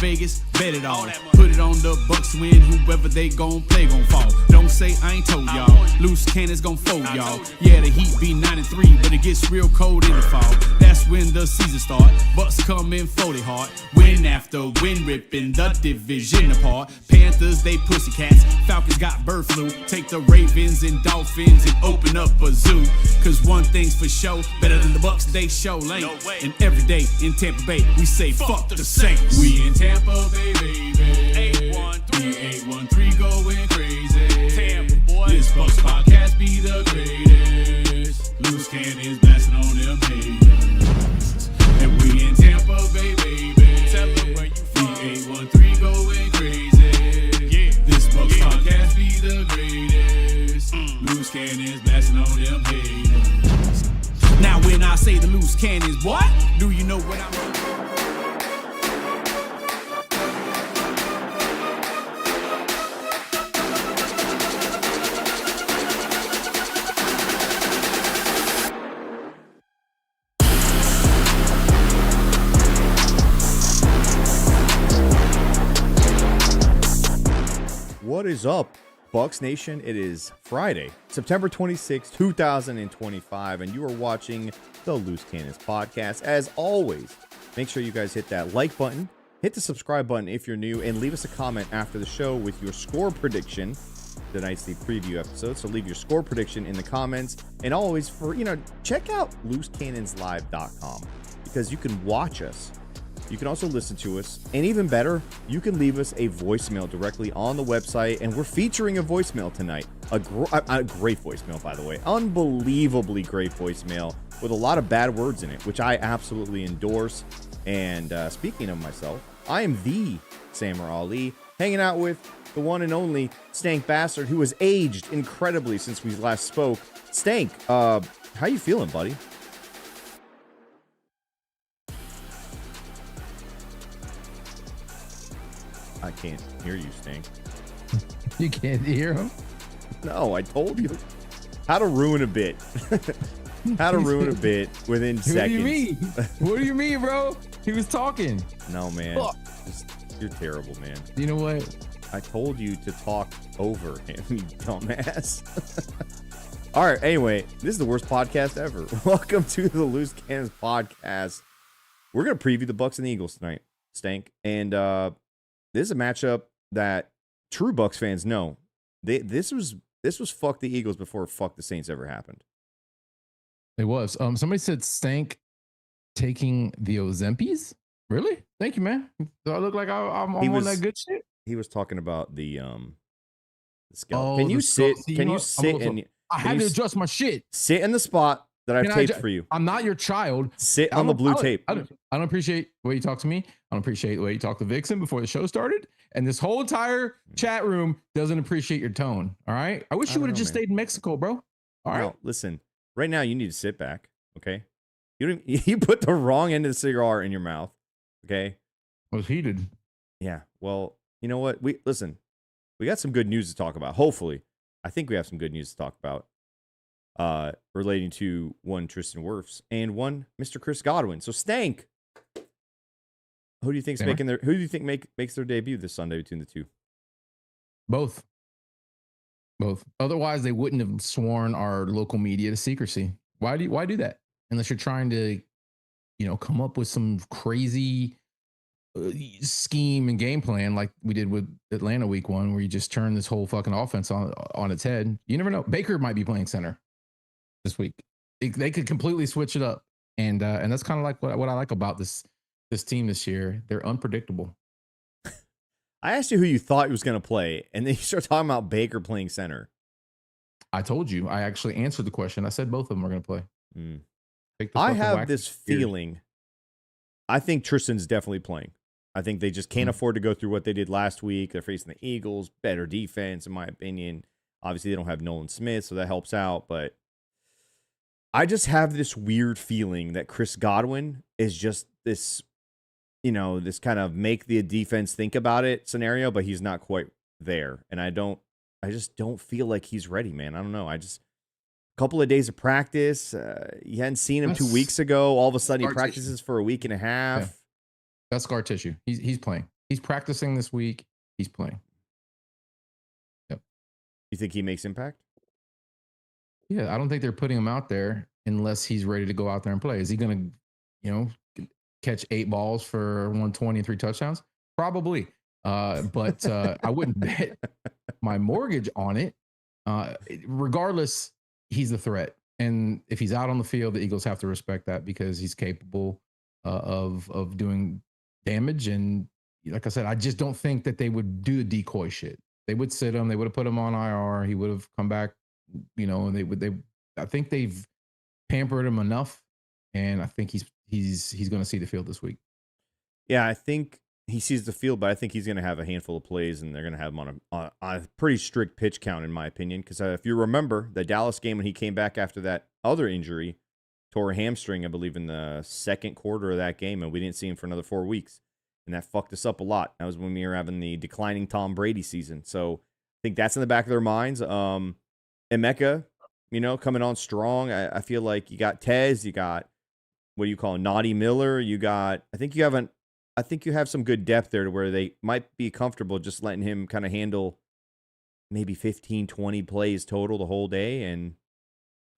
Vegas, bet it all. Put it on the Bucs win, whoever they gon' play gon' fall. Don't say I ain't told y'all. Loose cannons gon' fold y'all. Yeah, the Heat be 9-3, but it gets real cold in the fall. That's when the season start. Bucks come in 40 hard. Win after win, ripping the division apart. Panthers, they pussycats. Falcons got bird flu. Take the Ravens and Dolphins and open up a zoo. Cause one thing's for sure, better than the Bucks, they show lane. And every day in Tampa Bay, we say fuck the Saints. We in Tampa Bay, baby. 813 going crazy. Tampa, boy. This Bucks podcast be the greatest. Loose cannons blasting on them haters. And we in Tampa Bay, baby. Tell them where you from. 813 going crazy. Yeah. This Bucks podcast be the greatest. Loose cannons blasting on them haters. Now when I say the loose cannons, what? Do you know what I'm... What is up, Bucs Nation? It is Friday, September 26, 2025, and you are watching the Loose Cannons podcast. As always, make sure you guys hit that like button, hit the subscribe button if you're new, and leave us a comment after the show with your score prediction. Tonight's the preview episode, so leave your score prediction in the comments. And always, check out loosecannonslive.com because you can watch us. You can also listen to us, and even better, you can leave us a voicemail directly on the website, and we're featuring a voicemail tonight. A great voicemail, by the way. Unbelievably great voicemail with a lot of bad words in it, which I absolutely endorse. And speaking of myself, I am the Samurai Ali, hanging out with the one and only Stank Bastard, who has aged incredibly since we last spoke. Stank, how you feeling, buddy? I can't hear you, Stank. You can't hear him? No, I told you. How to ruin a bit. How to ruin a bit within seconds. What do you mean? What do you mean, bro? He was talking. No, man. You're terrible, man. You know what? I told you to talk over him, you dumbass. All right, anyway, this is the worst podcast ever. Welcome to the Loose Cannons podcast. We're going to preview the Bucs and the Eagles tonight, Stank. And this is a matchup that true Bucs fans know. This was fuck the Eagles before fuck the Saints ever happened. It was. Somebody said Stank taking the Ozempies. Really? Thank you, man. Do I look like I'm on that good shit? He was talking about the scalp. Oh, can you sit? Can you sit? I had to adjust my shit. Sit in the spot that I've taped for you. I'm not your child. Sit on the blue tape. I don't appreciate the way you talk to me. I don't appreciate the way you talk to Vixen before the show started. And this whole entire chat room doesn't appreciate your tone. All right. I wish you would have just stayed in Mexico, bro. All right. No, listen. Right now, you need to sit back. Okay. You put the wrong end of the cigar in your mouth. Okay. I was heated. Yeah. Well, you know what? We got some good news to talk about. Hopefully, I think we have some good news to talk about. Relating to one Tristan Wirfs and one Mr. Chris Godwin. So Stank, who do you think's making their? Who do you think makes their debut this Sunday between the two? Both. Otherwise, they wouldn't have sworn our local media to secrecy. Why do that? Unless you're trying to, come up with some crazy scheme and game plan like we did with Atlanta week 1, where you just turn this whole fucking offense on its head. You never know. Baker might be playing center this week. They could completely switch it up, and that's kind of like what I like about this team this year. They're unpredictable. I asked you who you thought he was going to play, and then you start talking about Baker playing center. I told you. I actually answered the question. I said both of them are going to play. I have this feeling. I think Tristan's definitely playing. I think they just can't afford to go through what they did last week. They're facing the Eagles, better defense, in my opinion. Obviously, they don't have Nolan Smith, so that helps out. But I just have this weird feeling that Chris Godwin is just this, this kind of make the defense think about it scenario, but he's not quite there. And I just don't feel like he's ready, man. I don't know. A couple of days of practice. You hadn't seen him 2 weeks ago. All of a sudden, he practices for a week and a half. Yeah. That's scar tissue. He's playing. He's practicing this week. He's playing. Yep. You think he makes impact? Yeah, I don't think they're putting him out there unless he's ready to go out there and play. Is he going to, catch 8 balls for 120 and 3 touchdowns? Probably. But I wouldn't bet my mortgage on it. Regardless, he's the threat. And if he's out on the field, the Eagles have to respect that because he's capable of doing damage. And like I said, I just don't think that they would do the decoy shit. They would sit him. They would have put him on IR. He would have come back, and I think they've pampered him enough. And I think he's going to see the field this week. Yeah, I think he sees the field, but I think he's going to have a handful of plays, and they're going to have him on a pretty strict pitch count, in my opinion. Because if you remember the Dallas game when he came back after that other injury, tore a hamstring, I believe, in the second quarter of that game, and we didn't see him for another 4 weeks. And that fucked us up a lot. That was when we were having the declining Tom Brady season. So I think that's in the back of their minds. Emeka, coming on strong. I feel like you got Tez, you got, what do you call him, Naughty Miller. I think you have some good depth there to where they might be comfortable just letting him kind of handle maybe 15, 20 plays total the whole day and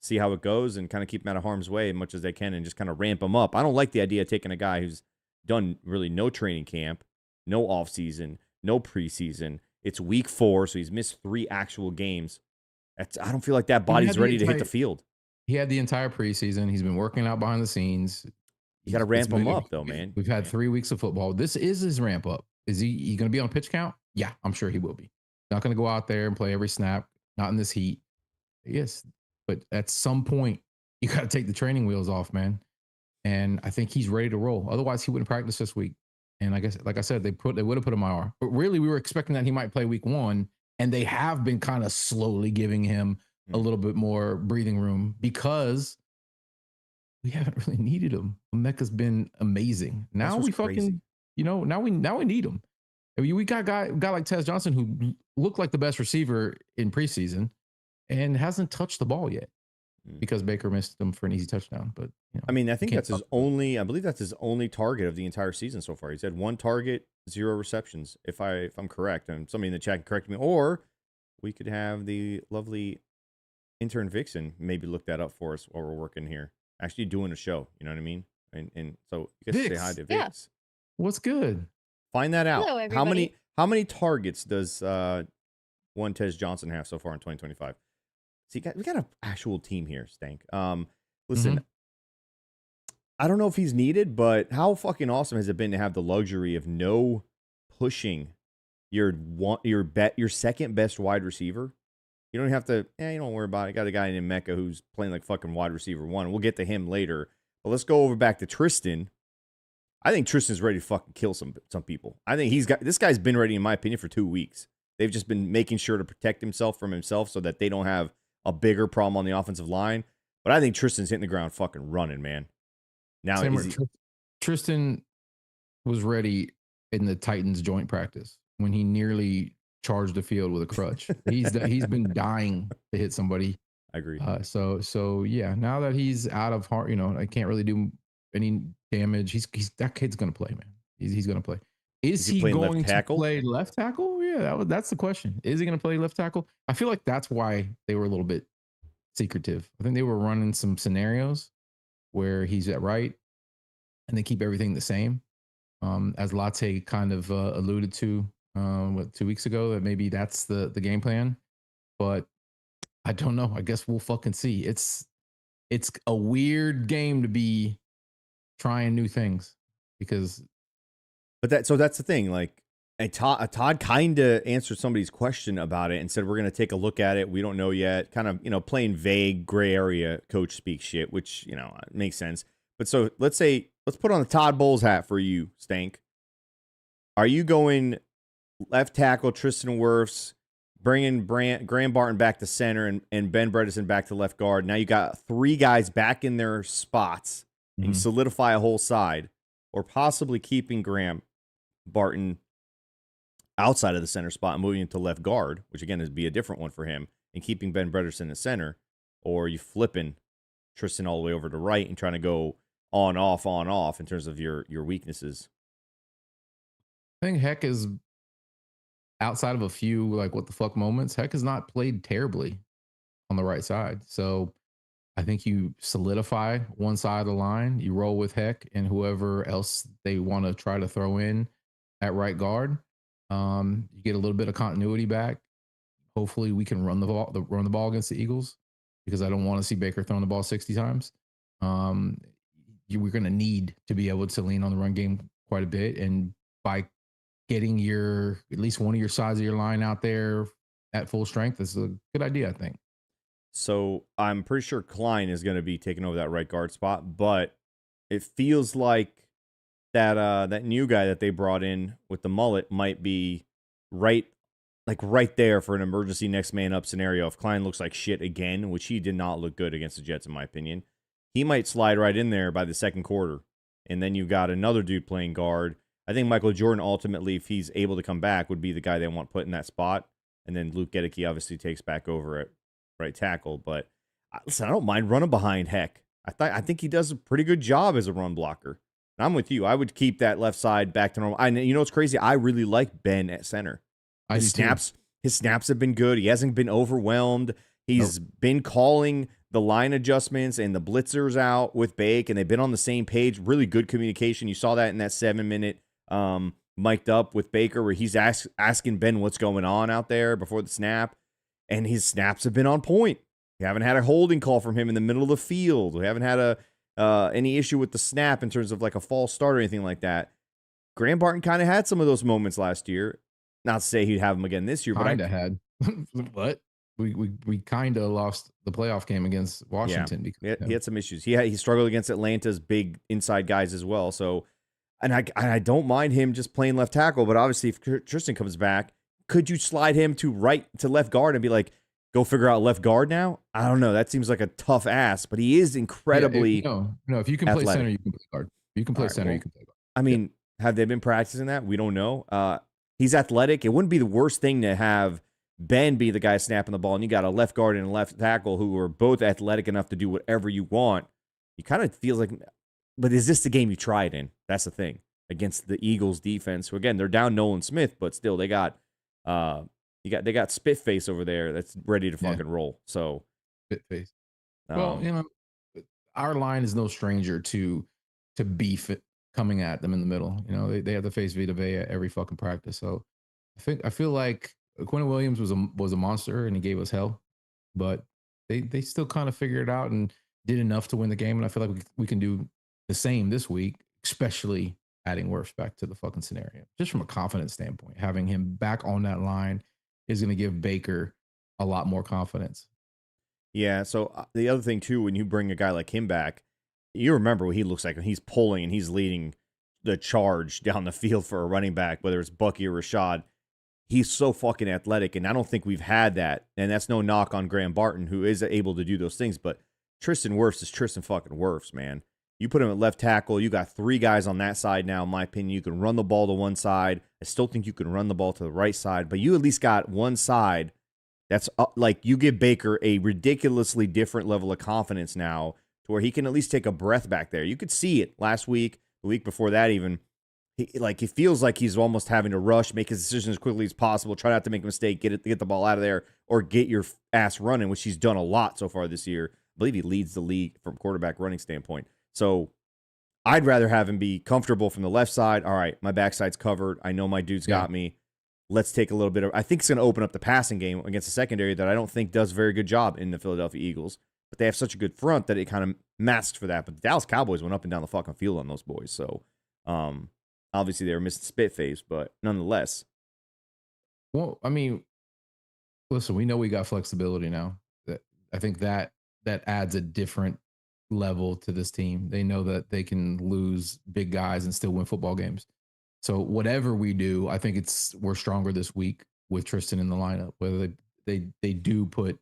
see how it goes and kind of keep him out of harm's way as much as they can and just kind of ramp him up. I don't like the idea of taking a guy who's done really no training camp, no offseason, no preseason. It's week 4, so he's missed 3 actual games. I don't feel like that body's ready to hit the field. He had the entire preseason. He's been working out behind the scenes. You got to ramp him up, though, man. We've had 3 weeks of football. This is his ramp up. Is he going to be on pitch count? Yeah, I'm sure he will be. Not going to go out there and play every snap. Not in this heat. Yes, but at some point, you got to take the training wheels off, man. And I think he's ready to roll. Otherwise, he wouldn't practice this week. And I guess, like I said, they would have put him on IR. But really, we were expecting that he might play week 1, and they have been kind of slowly giving him a little bit more breathing room because we haven't really needed him. Emeka's been amazing. Now we fucking, now we need him. I mean, we got a guy like Tez Johnson who looked like the best receiver in preseason and hasn't touched the ball yet because Baker missed him for an easy touchdown. But I mean, I think that's his only. I believe that's his only target of the entire season so far. He's had 1 target, 0 receptions. If I'm correct, and somebody in the chat can correct me, or we could have the lovely intern Vixen maybe look that up for us while we're working here. Actually doing a show, you know what I mean? And so you guys say hi to Vix. Yeah. What's good? Find that out. Hello, everybody. How many targets does one Tez Johnson have so far in 2025? See, we got an actual team here, Stank. Listen, I don't know if he's needed, but how fucking awesome has it been to have the luxury of no pushing your second best wide receiver? You don't have to, you don't worry about it. I got a guy named Emeka who's playing like fucking wide receiver 1. We'll get to him later. But let's go over back to Tristan. I think Tristan's ready to fucking kill some people. I think this guy's been ready, in my opinion, for 2 weeks. They've just been making sure to protect himself from himself so that they don't have a bigger problem on the offensive line. But I think Tristan's hitting the ground fucking running, man. Now Tristan was ready in the Titans joint practice when he nearly charged the field with a crutch. He's been dying to hit somebody. I agree. So yeah, now that he's out of heart, I can't really do any damage. That kid's gonna play, man. He's gonna play. Is he going to play left tackle? Yeah, that's the question. Is he gonna play left tackle? I feel like that's why they were a little bit secretive. I think they were running some scenarios where he's at right and they keep everything the same. As Latte kind of alluded to 2 weeks ago, that maybe that's the game plan. But I don't know. I guess we'll fucking see. It's a weird game to be trying new things because. But that's the thing. Like, Todd kind of answered somebody's question about it and said, we're going to take a look at it. We don't know yet. Kind of, plain vague gray area coach speak shit, which, makes sense. But so let's put on the Todd Bowles hat for you, Stank. Are you going left tackle, Tristan Wirfs, bringing Graham Barton back to center and Ben Bredesen back to left guard? Now you got 3 guys back in their spots and you solidify a whole side, or possibly keeping Graham Barton outside of the center spot and moving him to left guard, which again would be a different one for him, and keeping Ben Bredesen in center, or you flipping Tristan all the way over to right and trying to go on off in terms of your weaknesses. I think Heck is outside of a few like what the fuck moments. Heck has not played terribly on the right side. So I think you solidify one side of the line, you roll with Heck and whoever else they want to try to throw in at right guard. You get a little bit of continuity back. Hopefully, we can run the ball against the Eagles because I don't want to see Baker throwing the ball 60 times. We're going to need to be able to lean on the run game quite a bit, and by getting your at least one of your sides of your line out there at full strength is a good idea, I think. So I'm pretty sure Klein is going to be taking over that right guard spot, but it feels like that new guy that they brought in with the mullet might be right there for an emergency next man up scenario. If Klein looks like shit again, which he did not look good against the Jets in my opinion, he might slide right in there by the second quarter. And then you've got another dude playing guard. I think Michael Jordan ultimately, if he's able to come back, would be the guy they want put in that spot. And then Luke Gedeke obviously takes back over at right tackle. But listen, I don't mind running behind Heck. I think he does a pretty good job as a run blocker. And I'm with you. I would keep that left side back to normal. You know what's crazy? I really like Ben at center. His snaps have been good. He hasn't been overwhelmed. He's been calling the line adjustments and the blitzers out with Bake, and they've been on the same page. Really good communication. You saw that in that 7-minute mic'd up with Baker where he's asking Ben what's going on out there before the snap, and his snaps have been on point. We haven't had a holding call from him in the middle of the field. We haven't had any issue with the snap in terms of like a false start or anything like that. Graham Barton kind of had some of those moments last year. Not to say he'd have them again this year, but I had. What? We kind of lost the playoff game against Washington because he had some issues. He struggled against Atlanta's big inside guys as well. So, and I don't mind him just playing left tackle, but obviously if Tristan comes back, could you slide him to left guard and be like, go figure out left guard now? I don't know. That seems like a tough ask, but he is incredibly no. If you can play center, you can play guard. You can play center, you can play guard. I mean, have they been practicing that? We don't know. He's athletic. It wouldn't be the worst thing to have Ben be the guy snapping the ball, and you got a left guard and a left tackle who are both athletic enough to do whatever you want. You kind of feels like, but is this the game you try it in? That's the thing against the Eagles defense. Who again, they're down Nolan Smith, but still they got Spitface over there that's ready to fucking roll. So Spitface. Well, our line is no stranger to beef it coming at them in the middle. They have to face Vita Vea every fucking practice. So I feel like Quentin Williams was a monster and he gave us hell, but they still kind of figured it out and did enough to win the game. And I feel like we can do the same this week, especially adding Wirfs back to the fucking scenario. Just from a confidence standpoint, having him back on that line is going to give Baker a lot more confidence. Yeah. So the other thing too, when you bring a guy like him back, you remember what he looks like when he's pulling and he's leading the charge down the field for a running back, whether it's Bucky or Rashad. He's so fucking athletic, and I don't think we've had that. And that's no knock on Graham Barton, who is able to do those things. But Tristan Wirfs is Tristan fucking Wirfs, man. You put him at left tackle. You got three guys on that side now, in my opinion. You can run the ball to one side. I still think you can run the ball to the right side, but you at least got one side that's like you give Baker a ridiculously different level of confidence now to where he can at least take a breath back there. You could see it last week, the week before that even. He feels like he's almost having to rush, make his decision as quickly as possible, try not to make a mistake, get the ball out of there, or get your ass running, which he's done a lot so far this year. I believe he leads the league from quarterback running standpoint. So I'd rather have him be comfortable from the left side. All right, my backside's covered. I know my dude's got me. Let's take a little bit of. I think it's going to open up the passing game against a secondary that I don't think does a very good job in the Philadelphia Eagles. But they have such a good front that it kind of masks for that. But the Dallas Cowboys went up and down the fucking field on those boys. So, obviously, they were missing Spitface, but nonetheless. Well, I mean, listen, we know we got flexibility now. I think that adds a different level to this team. They know that they can lose big guys and still win football games. So whatever we do, I think we're stronger this week with Tristan in the lineup. Whether they do put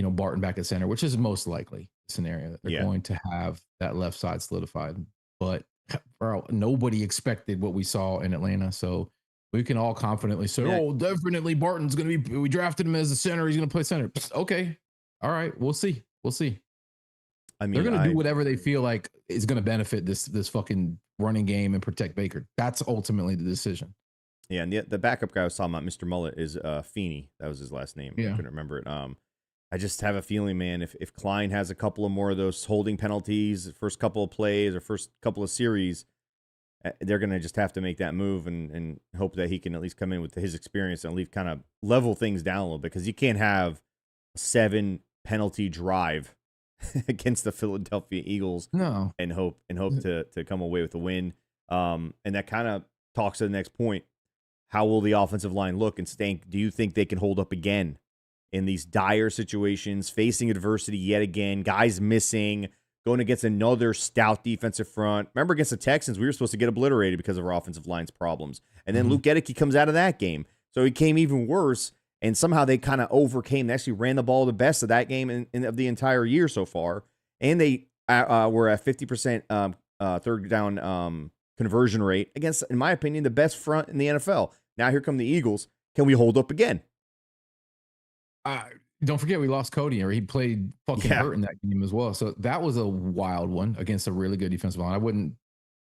Barton back at center, which is most likely the scenario that they're going to have that left side solidified. But bro, nobody expected what we saw in Atlanta, so we can all confidently say, "Oh, definitely Barton's going to be." We drafted him as a center; he's going to play center. Okay, all right, we'll see. I mean, they're going to do whatever they feel like is going to benefit this fucking running game and protect Baker. That's ultimately the decision. Yeah, and the backup guy I was talking about, Mr. Mullet, is Feeney. That was his last name. I Yeah. couldn't remember it. I just have a feeling, man, if Klein has a couple of more of those holding penalties, first couple of plays or first couple of series, they're going to just have to make that move and hope that he can at least come in with his experience and at least kind of level things down a little bit, because you can't have a 7 penalty drive against the Philadelphia Eagles No. and hope to come away with a win. And that kind of talks to the next point. How will the offensive line look? And Stank, do you think they can hold up again in these dire situations, facing adversity yet again, guys missing, going against another stout defensive front? Remember, against the Texans, we were supposed to get obliterated because of our offensive line's problems. And then Luke Gedeke comes out of that game. So he came even worse, and somehow they kind of overcame. They actually ran the ball the best of that game of the entire year so far. And they were at 50% third down conversion rate against, in my opinion, the best front in the NFL. Now here come the Eagles. Can we hold up again? Don't forget we lost Cody, or he played fucking hurt in that game as well. So that was a wild one against a really good defensive line.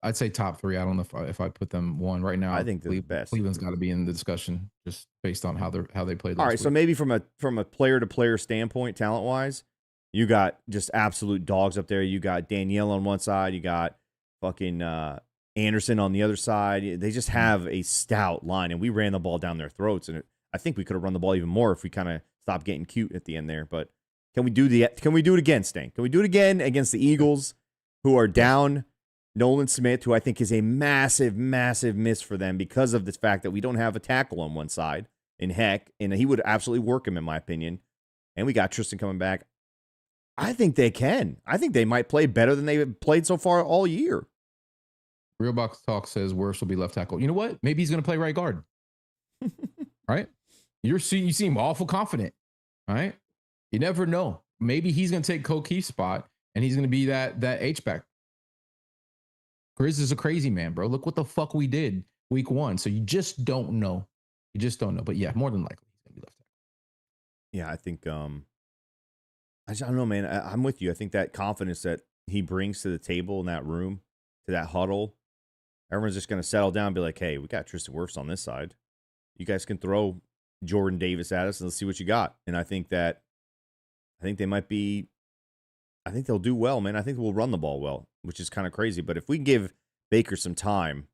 I'd say top 3. I don't know if I put them 1 right now. I think they're the best. Cleveland's got to be in the discussion just based on how they played. All right, so maybe from a player to player standpoint, talent wise, you got just absolute dogs up there. You got Danielle on one side. You got fucking Anderson on the other side. They just have a stout line, and we ran the ball down their throats. And I think we could have run the ball even more if we kind of stopped getting cute at the end there. But can we do it again, Stank? Can we do it again against the Eagles, who are down Nolan Smith, who I think is a massive, massive miss for them because of the fact that we don't have a tackle on one side, and he would absolutely work him, in my opinion. And we got Tristan coming back. I think they can. I think they might play better than they've played so far all year. Real Box Talk says Wirfs will be left tackle. You know what? Maybe he's going to play right guard. Right? You seem awful confident. Right? You never know. Maybe he's going to take O'Keefe's spot, and he's going to be that H-back. Grizz is a crazy man, bro. Look what the fuck we did week 1. So you just don't know. You just don't know. But yeah, more than likely he's going to be left tackle. Yeah, I think I don't know, man. I'm with you. I think that confidence that he brings to the table in that room, to that huddle, everyone's just going to settle down and be like, hey, we got Tristan Wirfs on this side. You guys can throw Jordan Davis at us and let's see what you got. And I think they'll do well, man. I think we'll run the ball well, which is kind of crazy. But if we give Baker some time,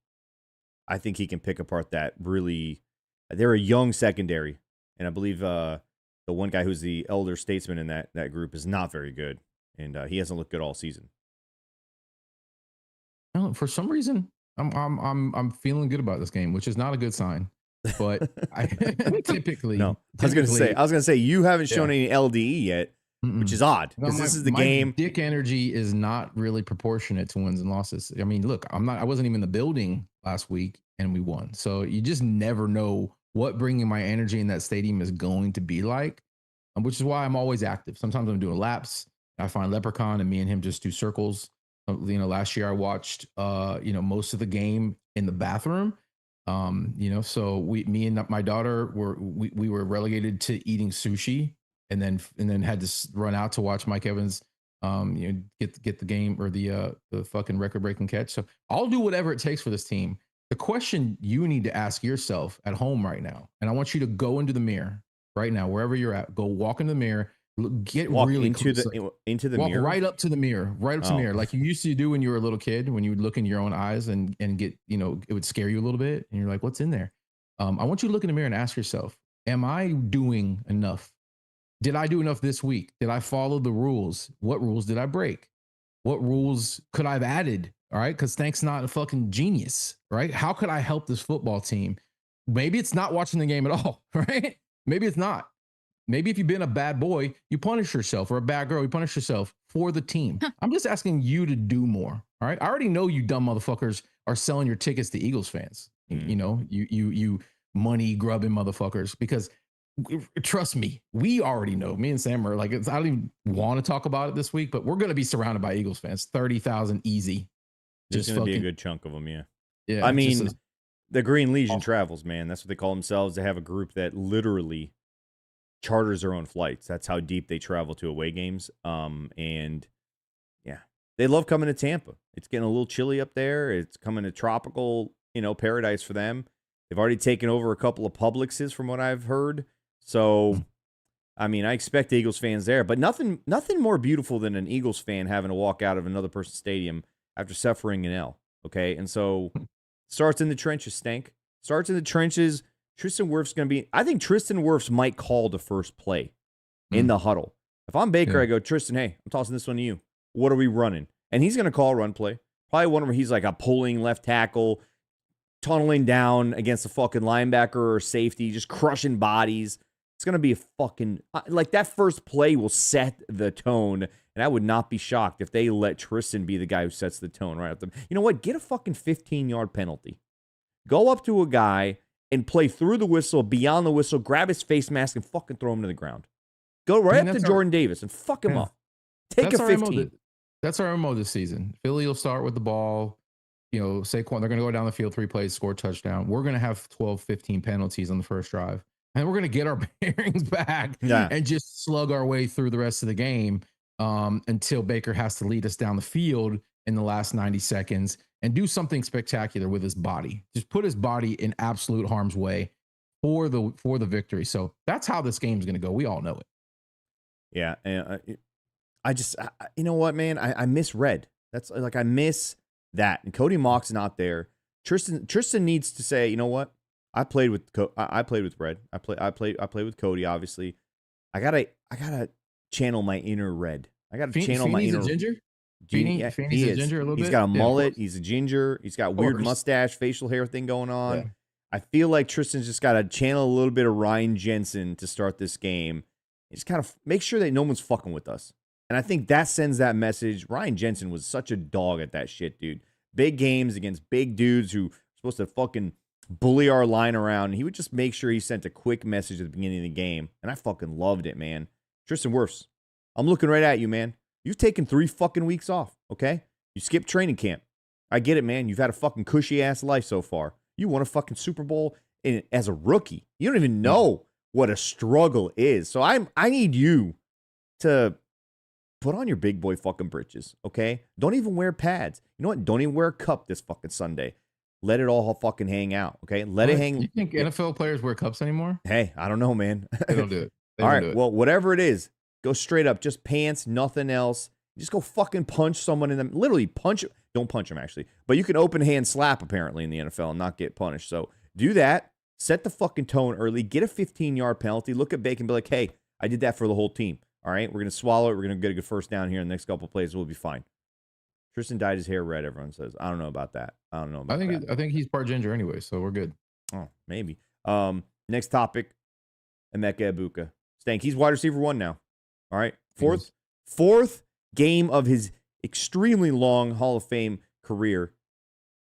I think he can pick apart that really. They're a young secondary. And I believe the one guy who's the elder statesman in that group is not very good. And he hasn't looked good all season. No, for some reason, I'm feeling good about this game, which is not a good sign. But I typically I was gonna say you haven't shown any LDE yet, which is odd because this is the game. Dick energy is not really proportionate to wins and losses. I mean, look, I wasn't even in the building last week and we won. So you just never know what bringing my energy in that stadium is going to be like, which is why I'm always active. Sometimes I'm doing laps. I find Leprechaun and me and him just do circles. Last year I watched, most of the game in the bathroom. So me and my daughter we were relegated to eating sushi and then had to run out to watch Mike Evans, get the game or the fucking record breaking catch. So I'll do whatever it takes for this team. The question you need to ask yourself at home right now, and I want you to go into the mirror right now, wherever you're at, go walk in the mirror, walk really into close, the walk mirror, right up to the mirror, like you used to do when you were a little kid, when you would look in your own eyes and get, it would scare you a little bit. And you're like, what's in there? I want you to look in the mirror and ask yourself, am I doing enough? Did I do enough this week? Did I follow the rules? What rules did I break? What rules could I have added? All right. Cause Thank's not a fucking genius, right? How could I help this football team? Maybe it's not watching the game at all, right? Maybe it's not. Maybe if you've been a bad boy, you punish yourself, or a bad girl, you punish yourself for the team. I'm just asking you to do more. All right. I already know you dumb motherfuckers are selling your tickets to Eagles fans. You money grubbing motherfuckers, because trust me, we already know. Me and Sam are like, I don't even want to talk about it this week, but we're going to be surrounded by Eagles fans. 30,000 easy. There's going to be a good chunk of them. Yeah. Yeah. I mean, the Green Legion travels, man. That's what they call themselves. They have a group that literally charters their own flights. That's how deep they travel to away games. And yeah, they love coming to Tampa. It's getting a little chilly up there. It's coming to tropical, paradise for them. They've already taken over a couple of Publixes from what I've heard. So, I mean, I expect Eagles fans there, but nothing more beautiful than an Eagles fan having to walk out of another person's stadium after suffering an L. Okay, and so starts in the trenches, Stank. Starts in the trenches. Tristan Wirfs going to be. I think Tristan Wirfs might call the first play in the huddle. If I'm Baker, I go, Tristan, hey, I'm tossing this one to you. What are we running? And he's going to call a run play. Probably one where he's like a pulling left tackle, tunneling down against a fucking linebacker or safety, just crushing bodies. It's going to be a fucking, like that first play will set the tone. And I would not be shocked if they let Tristan be the guy who sets the tone right up there. You know what? Get a fucking 15-yard penalty. Go up to a guy and play through the whistle, beyond the whistle, grab his face mask, and fucking throw him to the ground. Go right up to Jordan Davis and fuck him up. Take a 15. That's our MO this season. Philly will start with the ball. You know, Saquon, they're going to go down the field, 3 plays, score a touchdown. We're going to have 12, 15 penalties on the first drive. And we're going to get our bearings back and just slug our way through the rest of the game until Baker has to lead us down the field in the last 90 seconds and do something spectacular with his body. Just put his body in absolute harm's way for the victory. So that's how this game's going to go. We all know it. Yeah. And you know what, man? I miss Red. That's like, I miss that. And Cody Mock's not there. Tristan needs to say, you know what? I played with Red. I played with Cody, obviously. I gotta channel my inner Red. I gotta channel my inner ginger. Feeney's a ginger a little bit. He's got a mullet. He's a ginger. He's got weird mustache, facial hair thing going on. Yeah. I feel like Tristan's just got to channel a little bit of Ryan Jensen to start this game. Just kind of make sure that no one's fucking with us. And I think that sends that message. Ryan Jensen was such a dog at that shit, dude. Big games against big dudes who are supposed to fucking bully our line around. He would just make sure he sent a quick message at the beginning of the game. And I fucking loved it, man. Tristan Wirfs, I'm looking right at you, man. You've taken 3 fucking weeks off, okay? You skipped training camp. I get it, man. You've had a fucking cushy-ass life so far. You won a fucking Super Bowl as a rookie. You don't even know what a struggle is. So I need you to put on your big boy fucking britches, okay? Don't even wear pads. You know what? Don't even wear a cup this fucking Sunday. Let it all fucking hang out, okay? Let it hang. You think NFL players wear cups anymore? Hey, I don't know, man. They don't do it. All right, well, whatever it is, go straight up. Just pants, nothing else. Just go fucking punch someone in them. Literally punch. Don't punch them, actually. But you can open hand slap, apparently, in the NFL and not get punished. So do that. Set the fucking tone early. Get a 15-yard penalty. Look at Bacon and be like, hey, I did that for the whole team. All right, we're going to swallow it. We're going to get a good first down here in the next couple of plays. We'll be fine. Tristan dyed his hair red, everyone says. I don't know about that. I think he's part ginger anyway, so we're good. Oh, maybe. Next topic, Emeka Egbuka. Stank, he's wide receiver 1 now. All right, fourth game of his extremely long Hall of Fame career,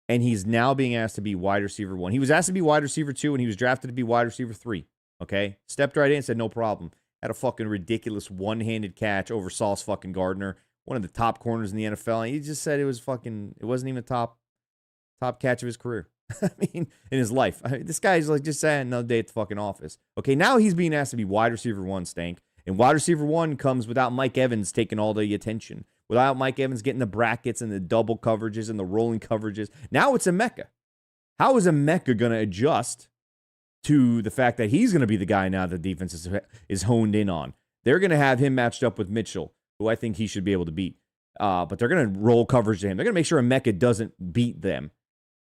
and he's now being asked to be wide receiver 1. He was asked to be wide receiver 2, and he was drafted to be wide receiver 3. Okay, stepped right in and said no problem. Had a fucking ridiculous one-handed catch over Sauce fucking Gardner, one of the top corners in the NFL. And he just said it wasn't even a top catch of his career. I mean, in his life. This guy's like just saying another day at the fucking office. Okay, now he's being asked to be wide receiver 1, Stank. And wide receiver 1 comes without Mike Evans taking all the attention. Without Mike Evans getting the brackets and the double coverages and the rolling coverages. Now it's Emeka. How is Emeka going to adjust to the fact that he's going to be the guy now the defense is honed in on? They're going to have him matched up with Mitchell, who I think he should be able to beat. But they're going to roll coverage to him. They're going to make sure Emeka doesn't beat them.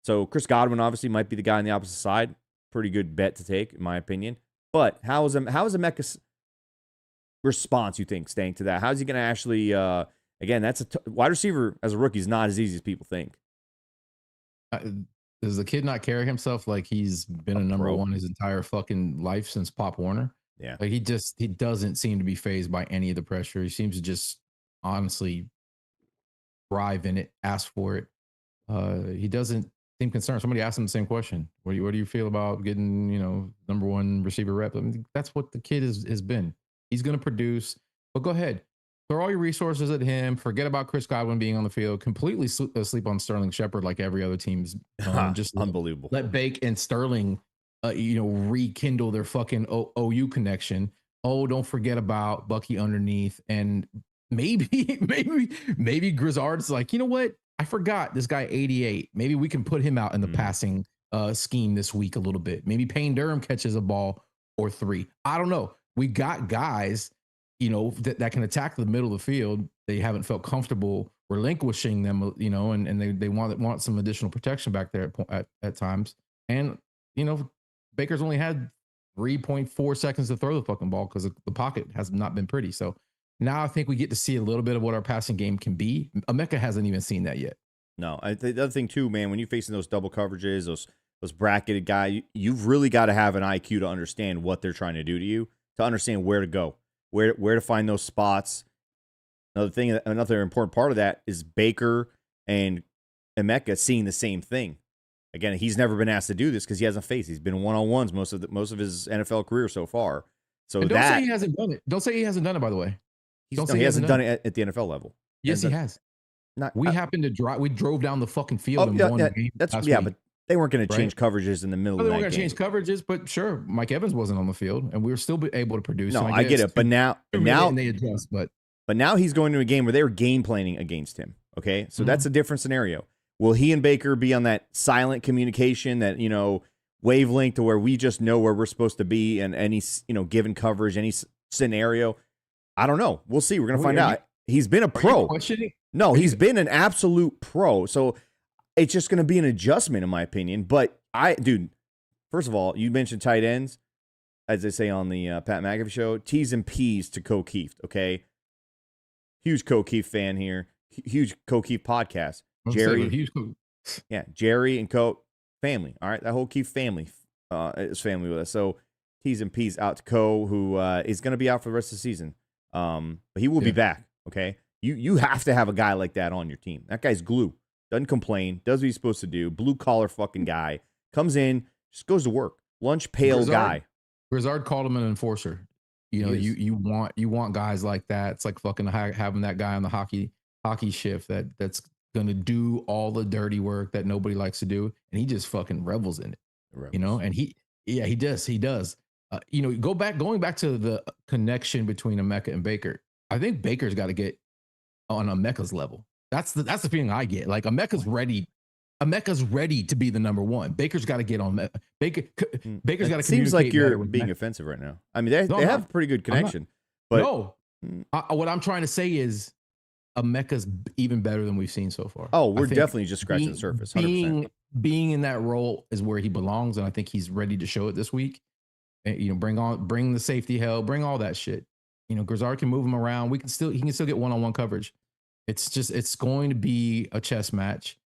So Chris Godwin obviously might be the guy on the opposite side. Pretty good bet to take, in my opinion. But how is Emeka's response, you think, Stank, to that? How's he going to actually, again, that's wide receiver as a rookie is not as easy as people think. Does the kid not carry himself like he's been a number 1 his entire fucking life since Pop Warner? Yeah. Like he doesn't seem to be fazed by any of the pressure. He seems to just honestly thrive in it, ask for it. He doesn't seem concerned. Somebody asked him the same question. What do you feel about getting, number 1 receiver rep? I mean, that's what the kid has been. He's going to produce, but go ahead. Throw all your resources at him. Forget about Chris Godwin being on the field. Completely sleep on Sterling Shepard like every other team's. Just unbelievable. Let Bake and Sterling, rekindle their fucking OU connection. Oh, don't forget about Bucky underneath. And maybe Grizzard's like, you know what? I forgot this guy 88. Maybe we can put him out in the passing scheme this week a little bit. Maybe Payne Durham catches a ball or 3. I don't know. We got guys, that can attack the middle of the field. They haven't felt comfortable relinquishing them, and they want some additional protection back there at times. And, Baker's only had 3.4 seconds to throw the fucking ball because the pocket has not been pretty. So now I think we get to see a little bit of what our passing game can be. Emeka hasn't even seen that yet. No, the other thing too, man, when you're facing those double coverages, those bracketed guys, you've really got to have an IQ to understand what they're trying to do to you, to understand where to go, where to find those spots. Another important part of that is Baker and Emeka seeing the same thing. Again, he's never been asked to do this because he hasn't faced. He's been one-on-ones most of his NFL career so far. So and don't say he hasn't done it. Don't say he hasn't done it. By the way, he hasn't done it at the NFL level. Yes, he has. We happened to drive. We drove down the fucking field and won the game. But they weren't going to change coverages in the middle of the game. They weren't going to change coverages, but sure, Mike Evans wasn't on the field, and we were still able to produce. No, I get it, but now they adjust. But now he's going to a game where they were game planning against him. Okay, so that's a different scenario. Will he and Baker be on that silent communication, that wavelength to where we just know where we're supposed to be in any given coverage, any scenario? I don't know. We'll see. We're going to find out. He's been a pro. No, he's been an absolute pro. So it's just going to be an adjustment, in my opinion. But first of all, you mentioned tight ends, as they say on the Pat McAfee show, T's and P's to Ko Keith. Okay, huge Ko Keith fan here. Huge Ko Keith podcast. Jerry and Ko family. All right, that whole Keith family is family with us. So T's and P's out to Ko, who is going to be out for the rest of the season. But he will be back. Okay, you have to have a guy like that on your team. That guy's glue. Doesn't complain. Does what he's supposed to do. Blue collar fucking guy. Comes in, just goes to work. Lunch pail guy. Grizzard called him an enforcer. You want guys like that. It's like fucking having that guy on the hockey shift that's going to do all the dirty work that nobody likes to do, and he just fucking revels in it. And he does. Going back to the connection between Emeka and Baker. I think Baker's got to get on Emeka's level. That's the feeling I get. Like Emeka's ready. Emeka's ready to be the number one. Baker's got to get on Baker's got to communicate. Seems like you're being offensive right now. I mean, they have a pretty good connection. But what I'm trying to say is Emeka's even better than we've seen so far. Oh, we're definitely just scratching the surface. 100%. Being in that role is where he belongs, and I think he's ready to show it this week. And, bring the safety help, bring all that shit. Grizzard can move him around. He can still get one-on-one coverage. It's going to be a chess match,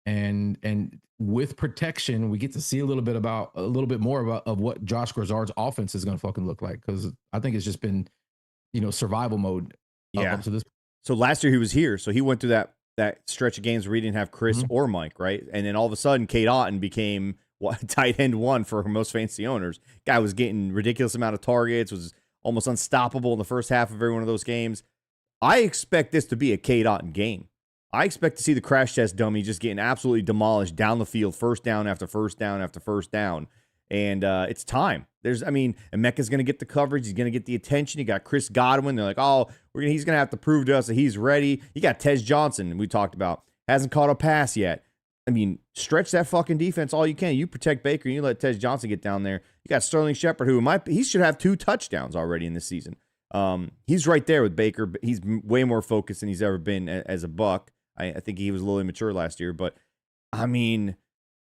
and with protection, we get to see a little bit more of what Josh Grizzard's offense is going to fucking look like, because I think it's just been, survival mode up to this. So last year he was here, so he went through that stretch of games where he didn't have Chris or Mike, right? And then all of a sudden, Cade Otton became tight end one for most fantasy owners. Guy was getting ridiculous amount of targets, was almost unstoppable in the first half of every one of those games. I expect this to be a Cade Otton game. I expect to see the crash test dummy just getting absolutely demolished down the field, first down after first down after first down. And it's time. Emeka's going to get the coverage. He's going to get the attention. You got Chris Godwin. They're like, he's going to have to prove to us that he's ready. You got Tez Johnson, we talked about, hasn't caught a pass yet. Stretch that fucking defense all you can. You protect Baker and you let Tez Johnson get down there. You got Sterling Shepard, he should have 2 touchdowns already in this season. He's right there with Baker. But he's way more focused than he's ever been as a Buck. I think he was a little immature last year, but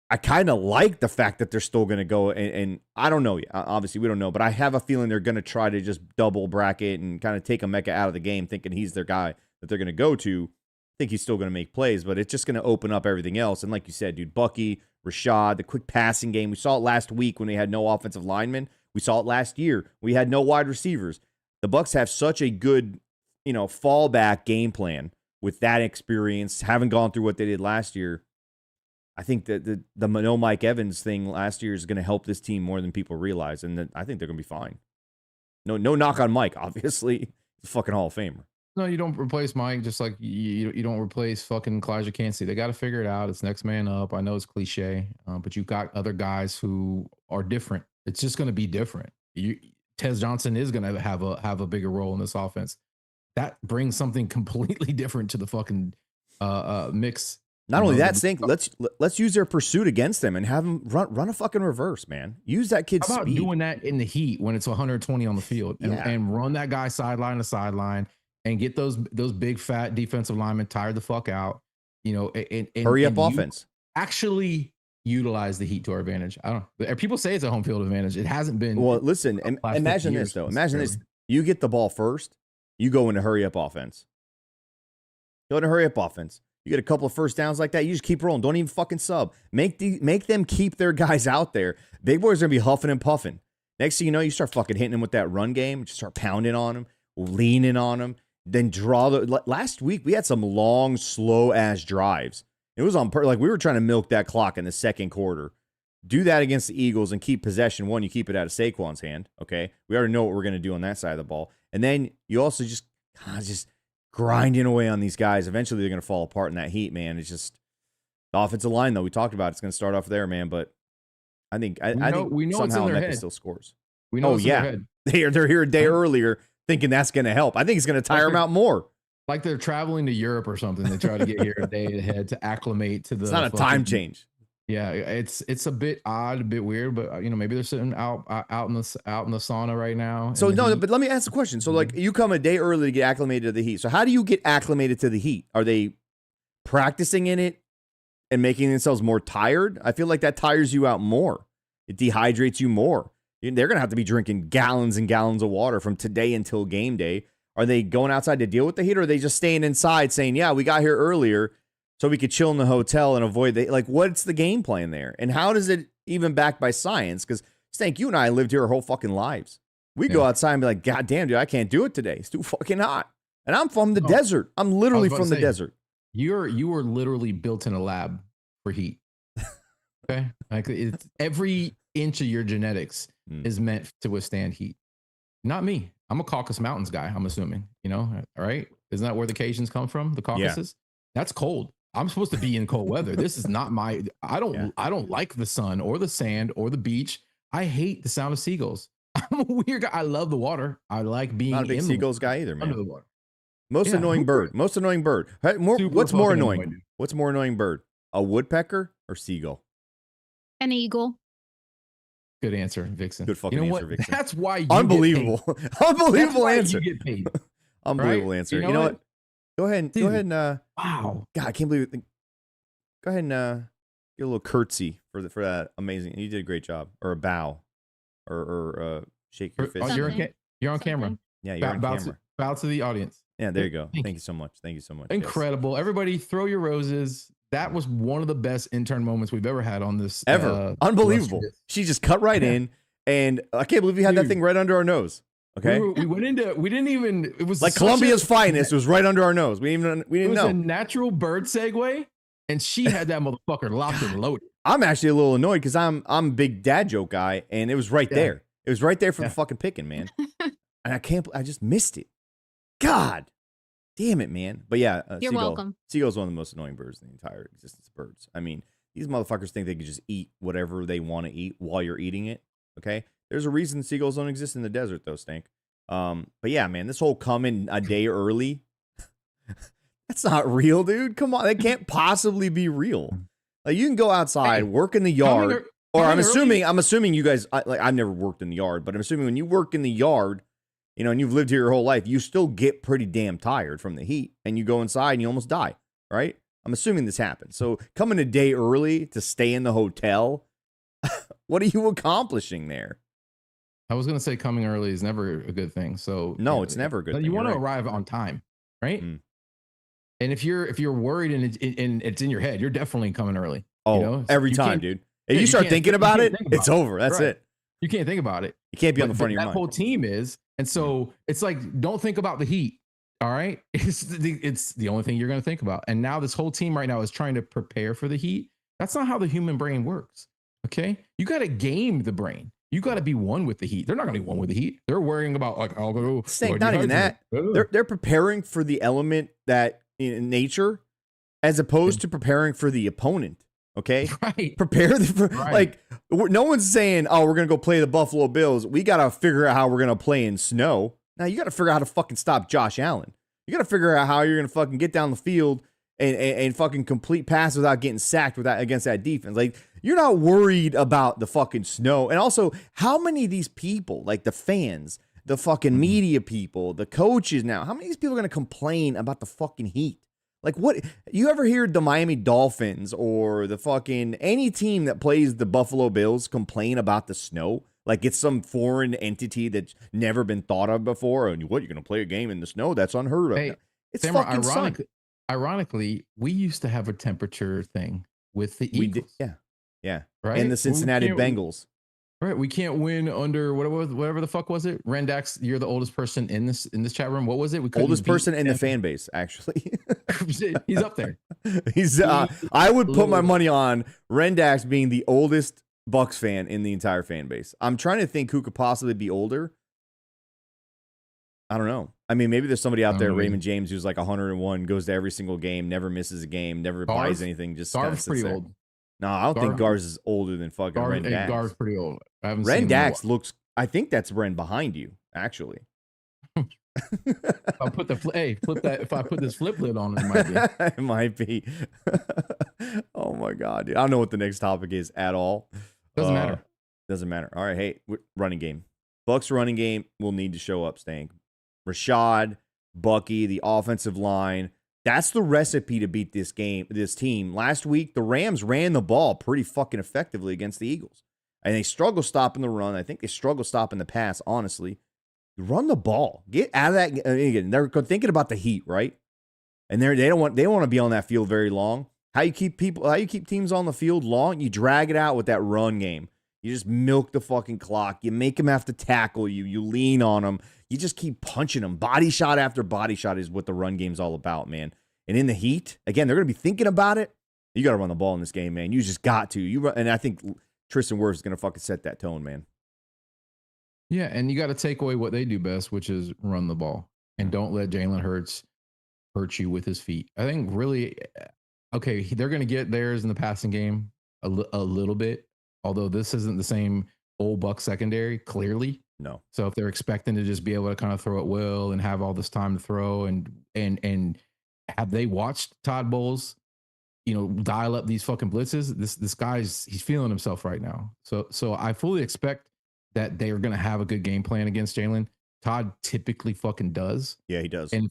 I kind of like the fact that they're still going to go, and I don't know. Obviously, we don't know, but I have a feeling they're going to try to just double bracket and kind of take Emeka out of the game, thinking he's their guy that they're going to go to. I think he's still going to make plays, but it's just going to open up everything else. And like you said, dude, Bucky, Rashad, the quick passing game. We saw it last week when we had no offensive linemen. We saw it last year. We had no wide receivers. The Bucs have such a good, fallback game plan with that experience, having gone through what they did last year. I think that the no Mike Evans thing last year is going to help this team more than people realize, and I think they're going to be fine. No knock on Mike, obviously. He's a fucking Hall of Famer. No, you don't replace Mike, just like you don't replace fucking Elijah Cansey. They got to figure it out. It's next man up. I know it's cliche, but you've got other guys who are different. It's just going to be different. Tez Johnson is going to have a bigger role in this offense. That brings something completely different to the fucking mix Not only that, Stink, let's use their pursuit against them and have them run a fucking reverse, man. Use that kid's How about speed. doing that in the heat when it's 120 on the field and run that guy sideline to sideline and get those big fat defensive linemen tired the fuck out, and hurry up offense. Actually utilize the heat to our advantage. I don't know. People say it's a home field advantage. It hasn't been. Well, listen, imagine this though. Imagine this. You get the ball first, you go into hurry up offense. Go into hurry up offense. You get a couple of first downs like that, you just keep rolling. Don't even fucking sub. Make them keep their guys out there. Big boys are going to be huffing and puffing. Next thing you know, you start fucking hitting them with that run game. Just start pounding on them, leaning on them. Then last week, we had some long, slow-ass drives. It was on like we were trying to milk that clock in the second quarter. Do that against the Eagles and keep possession. One, you keep it out of Saquon's hand, okay? We already know what we're going to do on that side of the ball. And then you also just grinding away on these guys. Eventually, they're going to fall apart in that heat, man. It's just the offensive line, though. We talked about it's going to start off there, man. But I think we know somehow Emeka still scores. We know. They're here a day earlier, thinking that's going to help. I think it's going to tire them out more. Like they're traveling to Europe or something. They try to get here a day ahead to acclimate to the. It's not a time change. Yeah, it's a bit odd, a bit weird, but maybe they're sitting out in the sauna right now. So but let me ask the question. So like you come a day early to get acclimated to the heat. So how do you get acclimated to the heat? Are they practicing in it and making themselves more tired? I feel like that tires you out more. It dehydrates you more. They're gonna have to be drinking gallons and gallons of water from today until game day. Are they going outside to deal with the heat, or are they just staying inside saying, "Yeah, we got here earlier so we could chill in the hotel and avoid what's the game plan there? And how does it even backed by science? Because Stank, you and I lived here our whole fucking lives. We go outside and be like, God damn, dude, I can't do it today. It's too fucking hot. And I'm from the desert. I'm literally from the desert. You were literally built in a lab for heat. Okay, like it's every inch of your genetics is meant to withstand heat. Not me. I'm a Caucasus Mountains guy. I'm assuming. All right. Isn't that where the Cajuns come from? The Caucasus. Yeah. That's cold. I'm supposed to be in cold weather. This is not my. I don't like the sun or the sand or the beach. I hate the sound of seagulls. I'm a weird guy. I love the water. I like being not a big seagulls guy either, man. Under the water. Most annoying bird. What's more annoying? What's more annoying bird? A woodpecker or seagull? An eagle. Good answer, Vixen. Good fucking answer, Vixen. That's why you unbelievable. Get paid. Unbelievable answer. You get paid. Unbelievable right? answer. You know what? Go ahead and wow. God, I can't believe it. Go ahead and get a little curtsy for that amazing. You did a great job. Or a bow. Or shake your fist. Oh, you're on camera. Yeah, you're on camera. Bow to the audience. Yeah, there you go. Thank you so much. Thank you so much. Incredible. Yes. Everybody throw your roses. That was one of the best intern moments we've ever had on this. Unbelievable. She just cut right in, and I can't believe we had that thing right under our nose. Okay. It was like Columbia's finest. It was right under our nose. We didn't know. It was a natural bird segue, and she had that motherfucker locked and loaded. I'm actually a little annoyed because I'm a big dad joke guy, and it was right there. It was right there for the fucking picking, man. And I just missed it. God damn it, man. But yeah, you're welcome. Seagull's one of the most annoying birds in the entire existence of birds. I mean, these motherfuckers think they can just eat whatever they want to eat while you're eating it. Okay. There's a reason seagulls don't exist in the desert, though, Stank. But yeah, man, this whole coming a day early, that's not real, dude. Come on, that can't possibly be real. Like you can go outside, work in the yard, or I'm assuming you guys. I've never worked in the yard, but I'm assuming when you work in the yard, and you've lived here your whole life, you still get pretty damn tired from the heat, and you go inside and you almost die, right? I'm assuming this happens. So coming a day early to stay in the hotel, what are you accomplishing there? I was going to say coming early is never a good thing. So no, it's never a good thing. You want to arrive on time, right? And if you're worried and it's in your head, you're definitely coming early. Oh, every time, dude. If you start thinking about it, it's over. That's it. You can't think about it. You can't be on the front of your mind. That whole team is. And so it's like, don't think about the heat. All right. It's the only thing you're going to think about. And now this whole team right now is trying to prepare for the heat. That's not how the human brain works. Okay. You got to game the brain. You got to be one with the heat. They're not going to be one with the heat. They're worrying about I'll go. Not even that. They're preparing for the element that in nature as opposed to preparing for the opponent. Okay. Right. Prepare no one's saying, oh, we're going to go play the Buffalo Bills. We got to figure out how we're going to play in snow. Now you got to figure out how to fucking stop Josh Allen. You got to figure out how you're going to fucking get down the field and fucking complete passes without getting sacked against that defense. Like, you're not worried about the fucking snow. And also, how many of these people, like the fans, the fucking media people, the coaches now, how many of these people are going to complain about the fucking heat? Like, what? You ever hear the Miami Dolphins or the fucking any team that plays the Buffalo Bills complain about the snow? Like, it's some foreign entity that's never been thought of before. And what, you're going to play a game in the snow? That's unheard of. Hey, It's Samar, fucking ironically, we used to have a temperature thing with the Eagles. Yeah. Right. And the Cincinnati Bengals. Right. We can't win under whatever the fuck was it? Rendax, you're the oldest person in this chat room. What was it? We Oldest person in the fan base, actually. He's up there. I would put my money on Rendax being the oldest Bucs fan in the entire fan base. I'm trying to think who could possibly be older. I don't know. I mean, maybe there's somebody out there, Raymond James, who's like 101, goes to every single game, never misses a game, never buys anything. Just Garv's pretty old. No, I don't think Garz is older than fucking Rendax. Gar's pretty old. I haven't Rendax looks. I think that's Ren behind you, actually. If I put flip that. If I put this flip lid on, it might be. It might be. Oh my god, dude. I don't know what the next topic is at all. Doesn't matter. Doesn't matter. All right, hey, running game. Bucs running game will need to show up, Stank. Rashad, Bucky, the offensive line. That's the recipe to beat this team. Last week, the Rams ran the ball pretty fucking effectively against the Eagles. And they struggle stopping the run. I think they struggle stopping the pass, honestly. Run the ball. Get out of that. Again, they're thinking about the heat, right? And they don't want to be on that field very long. How you keep teams on the field long? You drag it out with that run game. You just milk the fucking clock. You make them have to tackle you. You lean on them. You just keep punching them. Body shot after body shot is what the run game's all about, man. And in the heat, again, they're going to be thinking about it. You got to run the ball in this game, man. You just got to. And I think Tristan Wirfs is going to fucking set that tone, man. Yeah, and you got to take away what they do best, which is run the ball. And don't let Jalen Hurts hurt you with his feet. I think really, okay, they're going to get theirs in the passing game a little bit, although this isn't the same old Bucs secondary, clearly. No. So if they're expecting to just be able to kind of throw it well and have all this time to throw and have they watched Todd Bowles, dial up these fucking blitzes? This guy's he's feeling himself right now. So I fully expect that they are going to have a good game plan against Jalen. Todd typically fucking does. Yeah, he does. And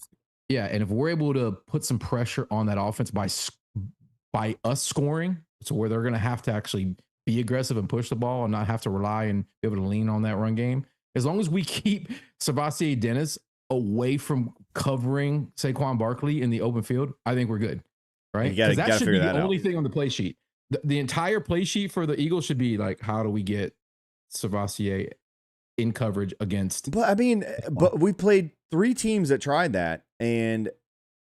if we're able to put some pressure on that offense by us scoring, so where they're going to have to actually be aggressive and push the ball and not have to rely and be able to lean on that run game. As long as we keep Sebastian Dennis away from covering Saquon Barkley in the open field, I think we're good. Right? Because that should be the only thing on the play sheet. The entire play sheet for the Eagles should be like, how do we get Sebastian in coverage against? But I mean, we played 3 teams that tried that. And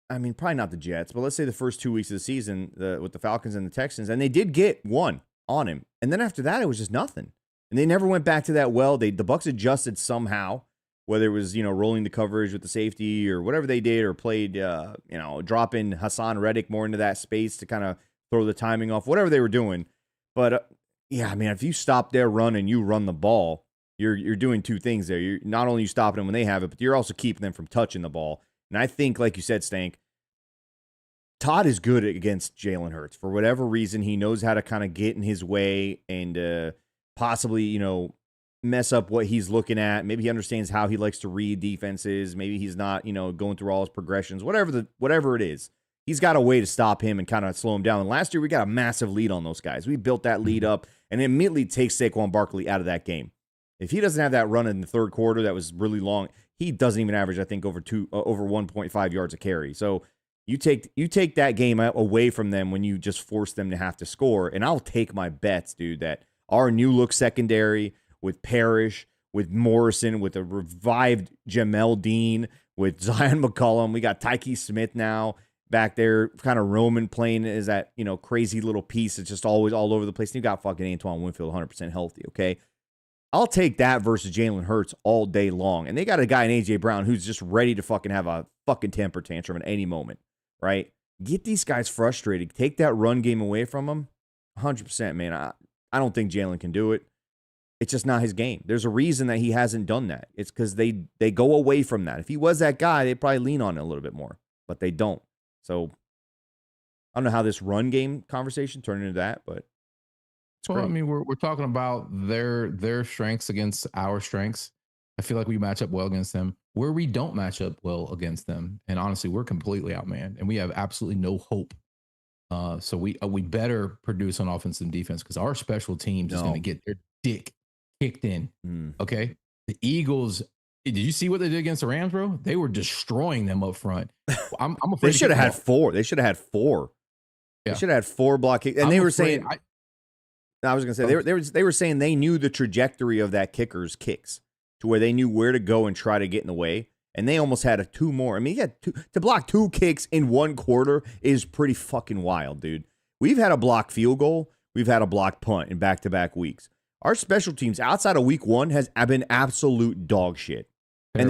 I mean, probably not the Jets, but let's say the first 2 weeks of the season with the Falcons and the Texans, and they did get one on him. And then after that, it was just nothing. And they never went back to that well. The Bucs adjusted somehow, whether it was, rolling the coverage with the safety or whatever they did, or played, dropping Hassan Reddick more into that space to kind of throw the timing off, whatever they were doing. But yeah, I mean, if you stop their run and you run the ball, you're doing 2 things there. You're not only stopping them when they have it, but you're also keeping them from touching the ball. And I think, like you said, Stank, Todd is good against Jalen Hurts. For whatever reason, he knows how to kind of get in his way and possibly, mess up what he's looking at. Maybe he understands how he likes to read defenses. Maybe he's not, going through all his progressions. Whatever it is, he's got a way to stop him and kind of slow him down. And last year, we got a massive lead on those guys. We built that lead up and it immediately takes Saquon Barkley out of that game. If he doesn't have that run in the third quarter that was really long, he doesn't even average, I think, over 1.5 yards a carry. So you take that game away from them when you just force them to have to score. And I'll take my bets, dude, that our new look secondary with Parrish, with Morrison, with a revived Jamel Dean, with Zion McCollum, we got Tyke Smith now back there, kind of Roman playing as that, crazy little piece that's just always all over the place. And you got fucking Antoine Winfield 100% healthy, okay? I'll take that versus Jalen Hurts all day long. And they got a guy in A.J. Brown who's just ready to fucking have a fucking temper tantrum at any moment, right? Get these guys frustrated. Take that run game away from them. 100%, man. I don't think Jalen can do it. It's just not his game. There's a reason that he hasn't done that. It's because they go away from that. If he was that guy, they'd probably lean on it a little bit more, but they don't. So I don't know how this run game conversation turned into that, but Well, I great. mean, we're talking about their strengths against our strengths. I feel like we match up well against them. Where we don't match up well against them, and honestly, we're completely outmanned, and we have absolutely no hope. So we better produce on offense and defense because our special teams is going to get their dick kicked in. Okay, the Eagles. Did you see what they did against the Rams, bro? They were destroying them up front. I'm afraid They should have had 4. They should have had 4. Yeah. They should have had 4 block kicks. And they were saying, I was going to say, they were saying they knew the trajectory of that kicker's kicks to where they knew where to go and try to get in the way. And they almost had 2 more. I mean, to block 2 kicks in 1 quarter is pretty fucking wild, dude. We've had a block field goal. We've had a block punt in back-to-back weeks. Our special teams outside of week 1 has been absolute dog shit. And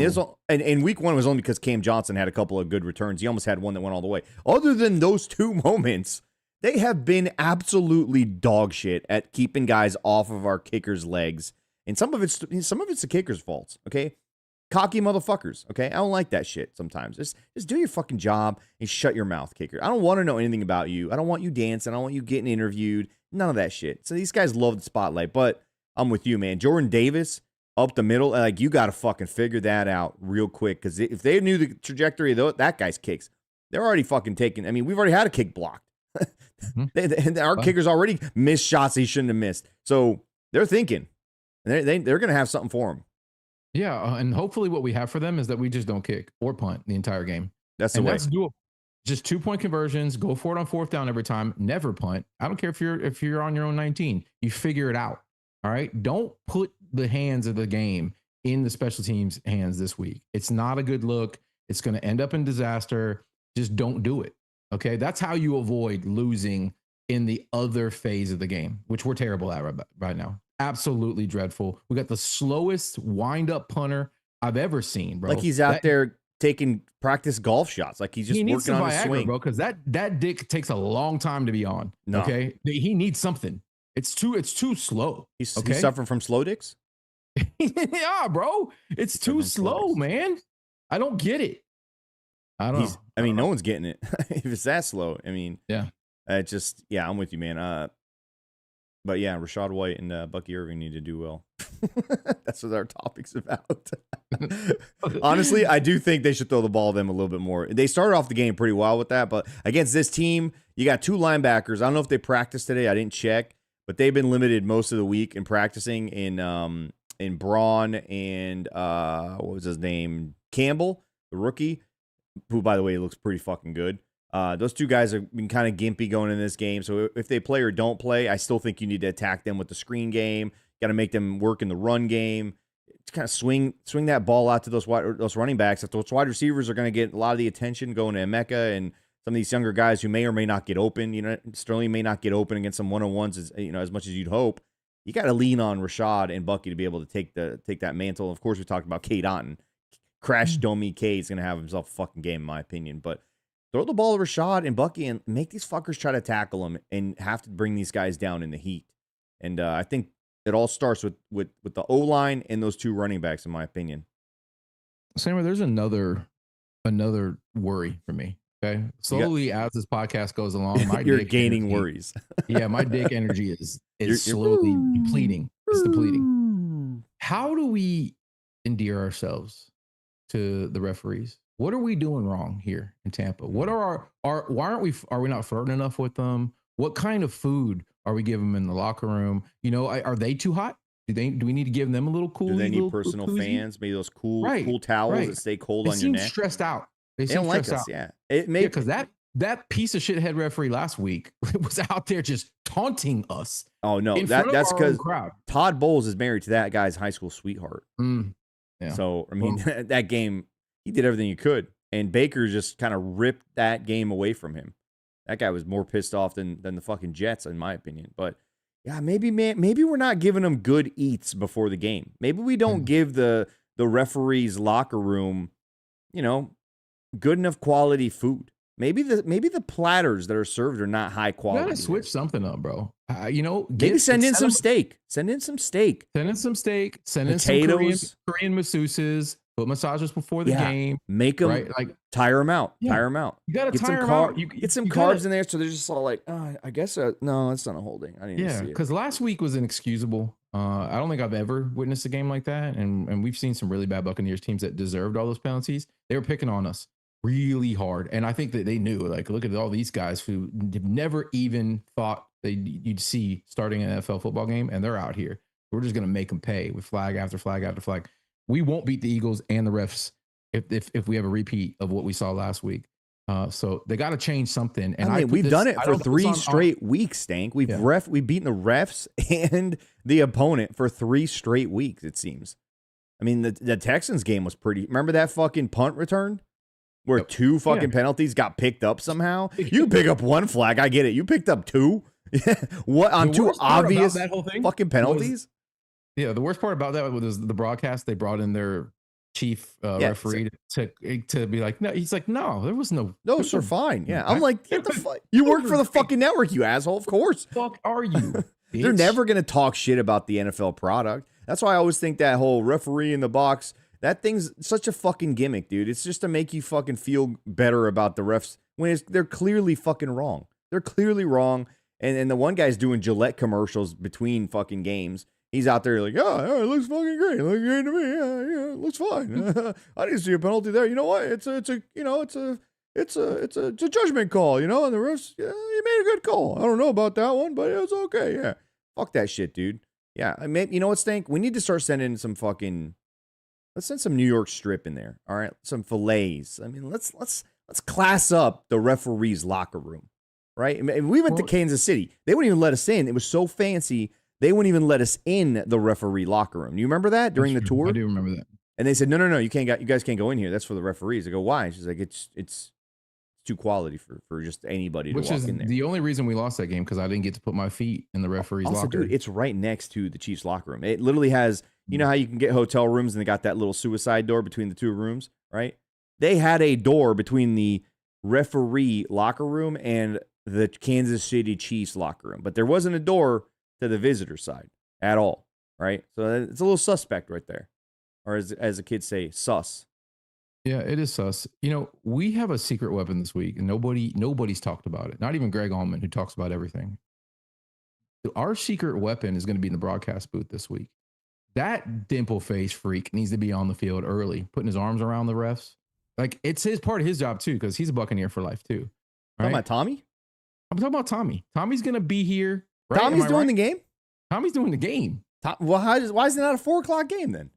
week 1 was only because Cam Johnson had a couple of good returns. He almost had one that went all the way. Other than those 2 moments, they have been absolutely dog shit at keeping guys off of our kickers' legs. And some of it's the kicker's faults, okay? Cocky motherfuckers, okay? I don't like that shit sometimes. Just do your fucking job and shut your mouth, kicker. I don't want to know anything about you. I don't want you dancing. I don't want you getting interviewed. None of that shit. So these guys love the spotlight, but I'm with you, man. Jordan Davis, up the middle, like, you got to fucking figure that out real quick, because if they knew the trajectory of that guy's kicks, they're already fucking taking. I mean, we've already had a kick blocked. Our kickers already missed shots he shouldn't have missed. So they're thinking, they're going to have something for him. Yeah, and hopefully what we have for them is that we just don't kick or punt the entire game. That's the way. That's doable. Just 2-point conversions. Go for it on 4th down every time. Never punt. I don't care if you're on your own 19. You figure it out. All right. Don't put the hands of the game in the special teams' hands this week. It's not a good look. It's going to end up in disaster. Just don't do it. Okay. That's how you avoid losing in the other phase of the game, which we're terrible at right now. Absolutely dreadful. We got the slowest wind-up punter I've ever seen, bro. Like he's out there taking practice golf shots. Like he's just working on his swing, bro. Because that dick takes a long time to be on. No. Okay, he needs something. It's too slow. He's suffering from slow dicks. Yeah, bro. It's too slow, man. I don't get it. I don't know. I mean, no one's getting it if it's that slow. I mean, yeah. I'm with you, man. But yeah, Rachaad White and Bucky Irving need to do well. That's what our topic's about. Honestly, I do think they should throw the ball to them a little bit more. They started off the game pretty well with that, but against this team, you got 2 linebackers. I don't know if they practiced today. I didn't check, but they've been limited most of the week in practicing in Braun and what was his name? Campbell, the rookie, who, by the way, looks pretty fucking good. Those 2 guys have been kind of gimpy going in this game. So if they play or don't play, I still think you need to attack them with the screen game. Got to make them work in the run game. Kind of swing that ball out to those running backs. If those wide receivers are going to get a lot of the attention going to Emeka and some of these younger guys who may or may not get open. You know, Sterling may not get open against some 1-on-1s as much as you'd hope. You got to lean on Rachaad and Bucky to be able to take that mantle. Of course, we talked about Cade Otton. Crash Dummy Cade's going to have himself a fucking game, in my opinion. But throw the ball to Rachaad and Bucky and make these fuckers try to tackle him and have to bring these guys down in the heat. And I think it all starts with the O-line and those 2 running backs, in my opinion. Samuel, there's another worry for me. Okay, slowly as this podcast goes along, you're gaining worries. Yeah, my dick energy is slowly depleting. It's depleting. How do we endear ourselves to the referees? What are we doing wrong here in Tampa? What are why are we not flirting enough with them? What kind of food are we giving them in the locker room? You know, are they too hot? Do we need to give them a little cool? Do they need personal fans? Maybe those cool towels that stay cold on your neck. Stressed out. They don't like us. Yeah, it may because that piece of shit head referee last week was out there just taunting us. Oh no, that's because Todd Bowles is married to that guy's high school sweetheart. Yeah. So I mean, that game, he did everything he could, and Baker just kind of ripped that game away from him. That guy was more pissed off than the fucking Jets, in my opinion. But yeah, maybe we're not giving them good eats before the game. Maybe we don't give the referees' locker room, good enough quality food. Maybe the platters that are served are not high quality. You gotta switch something up, bro. Maybe send in some steak. Send in some steak. Send in some steak. Send potatoes. in some Korean masseuses. Put massages before the game. Make them right. Like tire them out. Yeah. Tire them out. You gotta Get tire some them out. You get some you carbs gotta, in there, so they're just all like, oh, I guess no, it's not a holding. I didn't yeah. see it. Because last week was inexcusable. I don't think I've ever witnessed a game like that, and we've seen some really bad Buccaneers teams that deserved all those penalties. They were picking on us really hard, and I think that they knew. Like, look at all these guys who never even thought you'd see starting an NFL football game, and they're out here. We're just gonna make them pay with flag after flag after flag. We won't beat the Eagles and the refs if we have a repeat of what we saw last week. So they got to change something. And I mean, we've done it for 3 straight weeks, Stank. We've beaten the refs and the opponent for 3 straight weeks, it seems. I mean, the Texans game was pretty. Remember that fucking punt return where 2 fucking penalties got picked up somehow? You pick up 1 flag, I get it. You picked up 2? What, on 2 obvious fucking penalties? The worst part about that was the broadcast. They brought in their chief referee to be like, no, he's like, no, there was no. Those are fine. Yeah, I'm like, get the fuck. You work for the fucking network, you asshole. Of course. Fuck are you? They're never gonna talk shit about the NFL product. That's why I always think that whole referee in the box, that thing's such a fucking gimmick, dude. It's just to make you fucking feel better about the refs when they're clearly fucking wrong. They're clearly wrong. And the one guy's doing Gillette commercials between fucking games. He's out there like, yeah, it looks fucking great. It looks great to me. Yeah, it looks fine. I didn't see a penalty there. You know what? It's a judgment call, you know. And the refs, yeah, you made a good call. I don't know about that one, but it's okay. Yeah, fuck that shit, dude. Yeah, I mean, you know what, Stank? We need to start sending some fucking. Let's send some New York strip in there. All right, some fillets. I mean, let's class up the referee's locker room, right? I mean, we went to Kansas City. They wouldn't even let us in. It was so fancy. They wouldn't even let us in the referee locker room. You remember that during the tour? I do remember that. And they said, no, you guys can't go in here. That's for the referees. I go, why? She's like, it's too quality for just anybody to walk in there. Which is the only reason we lost that game, because I didn't get to put my feet in the referee's locker room. Dude, it's right next to the Chiefs locker room. It literally has, you know how you can get hotel rooms and they got that little suicide door between the 2 rooms, right? They had a door between the referee locker room and the Kansas City Chiefs locker room, but there wasn't a door to the visitor side at all, right? So it's a little suspect right there. Or as the kids say, sus. Yeah, it is sus. You know, we have a secret weapon this week, and nobody's talked about it. Not even Greg Allman, who talks about everything. Our secret weapon is going to be in the broadcast booth this week. That dimple face freak needs to be on the field early, putting his arms around the refs. Like, it's part of his job too, because he's a Buccaneer for life too. Right? Talking about Tommy? I'm talking about Tommy. Tommy's going to be here. Right? Tommy's doing the game? Tommy's doing the game. Well, why is it not a 4:00 game then?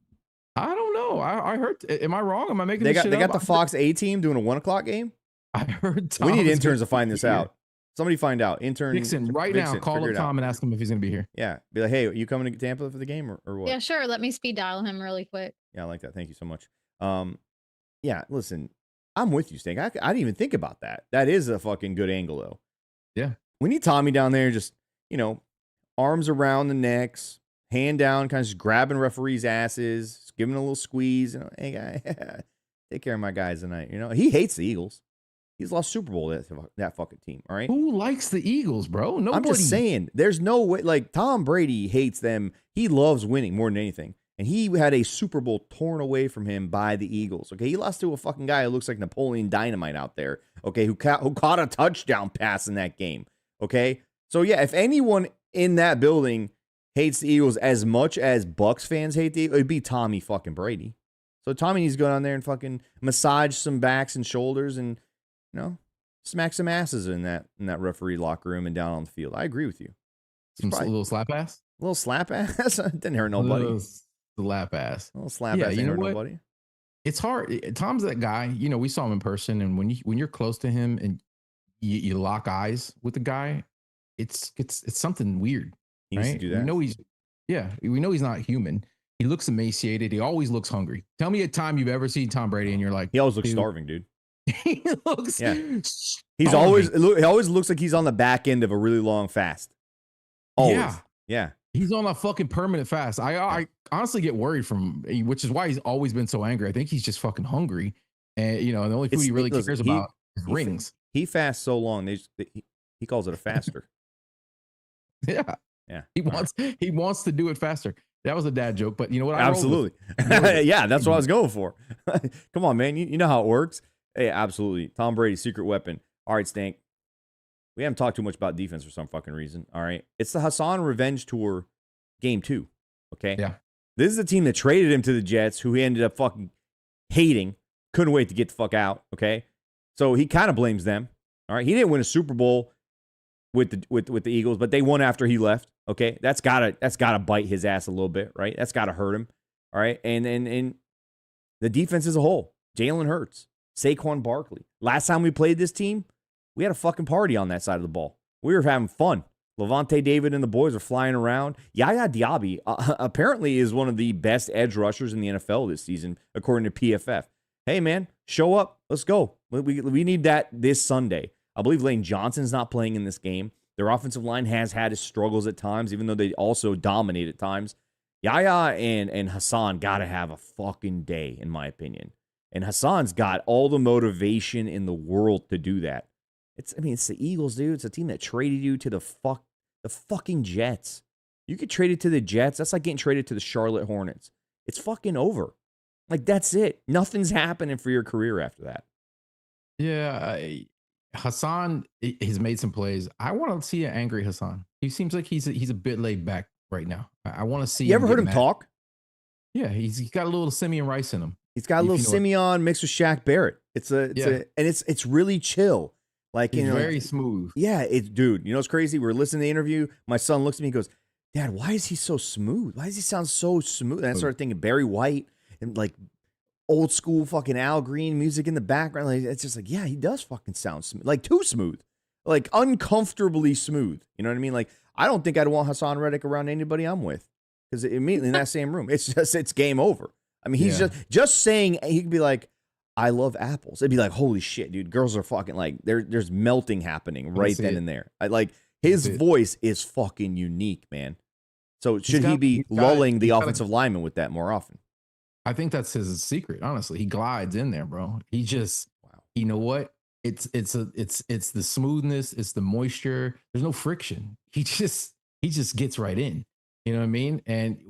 I don't know. I heard. Am I wrong? Am I making they this got, shit They up? got the Fox A team doing a 1:00 game? I heard Tom. We need interns to find this out. Somebody find out. Intern Dixon, now, call up Tom and ask him if he's going to be here. Yeah. Be like, hey, are you coming to Tampa for the game or what? Yeah, sure. Let me speed dial him really quick. Yeah, I like that. Thank you so much. Yeah, listen, I'm with you, Stank. I didn't even think about that. That is a fucking good angle, though. Yeah. We need Tommy down there just, arms around the necks, hand down, kind of just grabbing referees' asses, just giving a little squeeze. Hey, guy, take care of my guys tonight. He hates the Eagles. He's lost Super Bowl that fucking team, all right? Who likes the Eagles, bro? Nobody. I'm just saying, there's no way. Like, Tom Brady hates them. He loves winning more than anything. And he had a Super Bowl torn away from him by the Eagles, okay? He lost to a fucking guy who looks like Napoleon Dynamite out there, okay, who caught a touchdown pass in that game, okay? So, yeah, if anyone in that building hates the Eagles as much as Bucs fans hate the Eagles, it'd be Tommy fucking Brady. So Tommy needs to go down there and fucking massage some backs and shoulders and, smack some asses in that referee locker room and down on the field. I agree with you. A little slap ass? A little slap ass? Didn't hurt nobody. Slap ass. A little slap ass ain't hurt nobody. It's hard. Tom's that guy. We saw him in person, and when you're close to him and you lock eyes with the guy, it's something weird. He needs to do that. We know he's not human. He looks emaciated. He always looks hungry. Tell me a time you've ever seen Tom Brady and you're like, he always looks starving, dude. He looks. Yeah. He always looks like he's on the back end of a really long fast. Always. Yeah. He's on a fucking permanent fast. I honestly get worried from, which is why he's always been so angry. I think he's just fucking hungry, and the only food he really cares about is rings. He fasts so long. He calls it a faster. Yeah. He wants to do it faster. That was a dad joke, but you know what? Absolutely. Yeah, that's what I was going for. Come on, man. You know how it works. Hey, absolutely. Tom Brady's secret weapon. All right, Stank. We haven't talked too much about defense for some fucking reason. All right. It's the Hassan Revenge Tour game 2. Okay. Yeah. This is the team that traded him to the Jets, who he ended up fucking hating. Couldn't wait to get the fuck out. Okay. So he kind of blames them. All right. He didn't win a Super Bowl with the Eagles, but they won after he left. Okay. That's gotta bite his ass a little bit, right? That's gotta hurt him. All right. And the defense as a whole, Jalen Hurts, Saquon Barkley. Last time we played this team, we had a fucking party on that side of the ball. We were having fun. Levante David and the boys are flying around. Yaya Diaby apparently is one of the best edge rushers in the NFL this season, according to PFF. Hey, man, show up. Let's go. We need that this Sunday. I believe Lane Johnson's not playing in this game. Their offensive line has had its struggles at times, even though they also dominate at times. Yaya and Hassan got to have a fucking day, in my opinion. And Hassan's got all the motivation in the world to do that. It's the Eagles, dude. It's a team that traded you to the fucking Jets. You get traded to the Jets. That's like getting traded to the Charlotte Hornets. It's fucking over. Like, that's it. Nothing's happening for your career after that. Yeah. Hassan has made some plays. I want to see an angry Hassan. He seems like he's a bit laid back right now. I want to see. You ever heard him talk? Yeah, he's got a little Simeon Rice in him. He's got a little Simeon mixed with Shaq Barrett. It's really chill. Like, he's very smooth. Yeah, dude. You know what's crazy? We're listening to the interview. My son looks at me and goes, "Dad, why is he so smooth? Why does he sound so smooth?" And I started thinking Barry White and like old school fucking Al Green music in the background. Like, it's just like, yeah, he does fucking sound smooth. Like, too smooth. Like, uncomfortably smooth. You know what I mean? Like, I don't think I'd want Hassan Reddick around anybody I'm with. Because immediately in that same room, it's game over. I mean, he's just saying, he could be like, "I love apples." It'd be like, holy shit, dude. Girls are fucking like, there's melting happening right then and there. His voice is fucking unique, man. So should he be lulling the offensive lineman with that more often? I think that's his secret, honestly. He glides in there, bro. He just, you know what? It's the smoothness, it's the moisture. There's no friction. He just gets right in. You know what I mean? And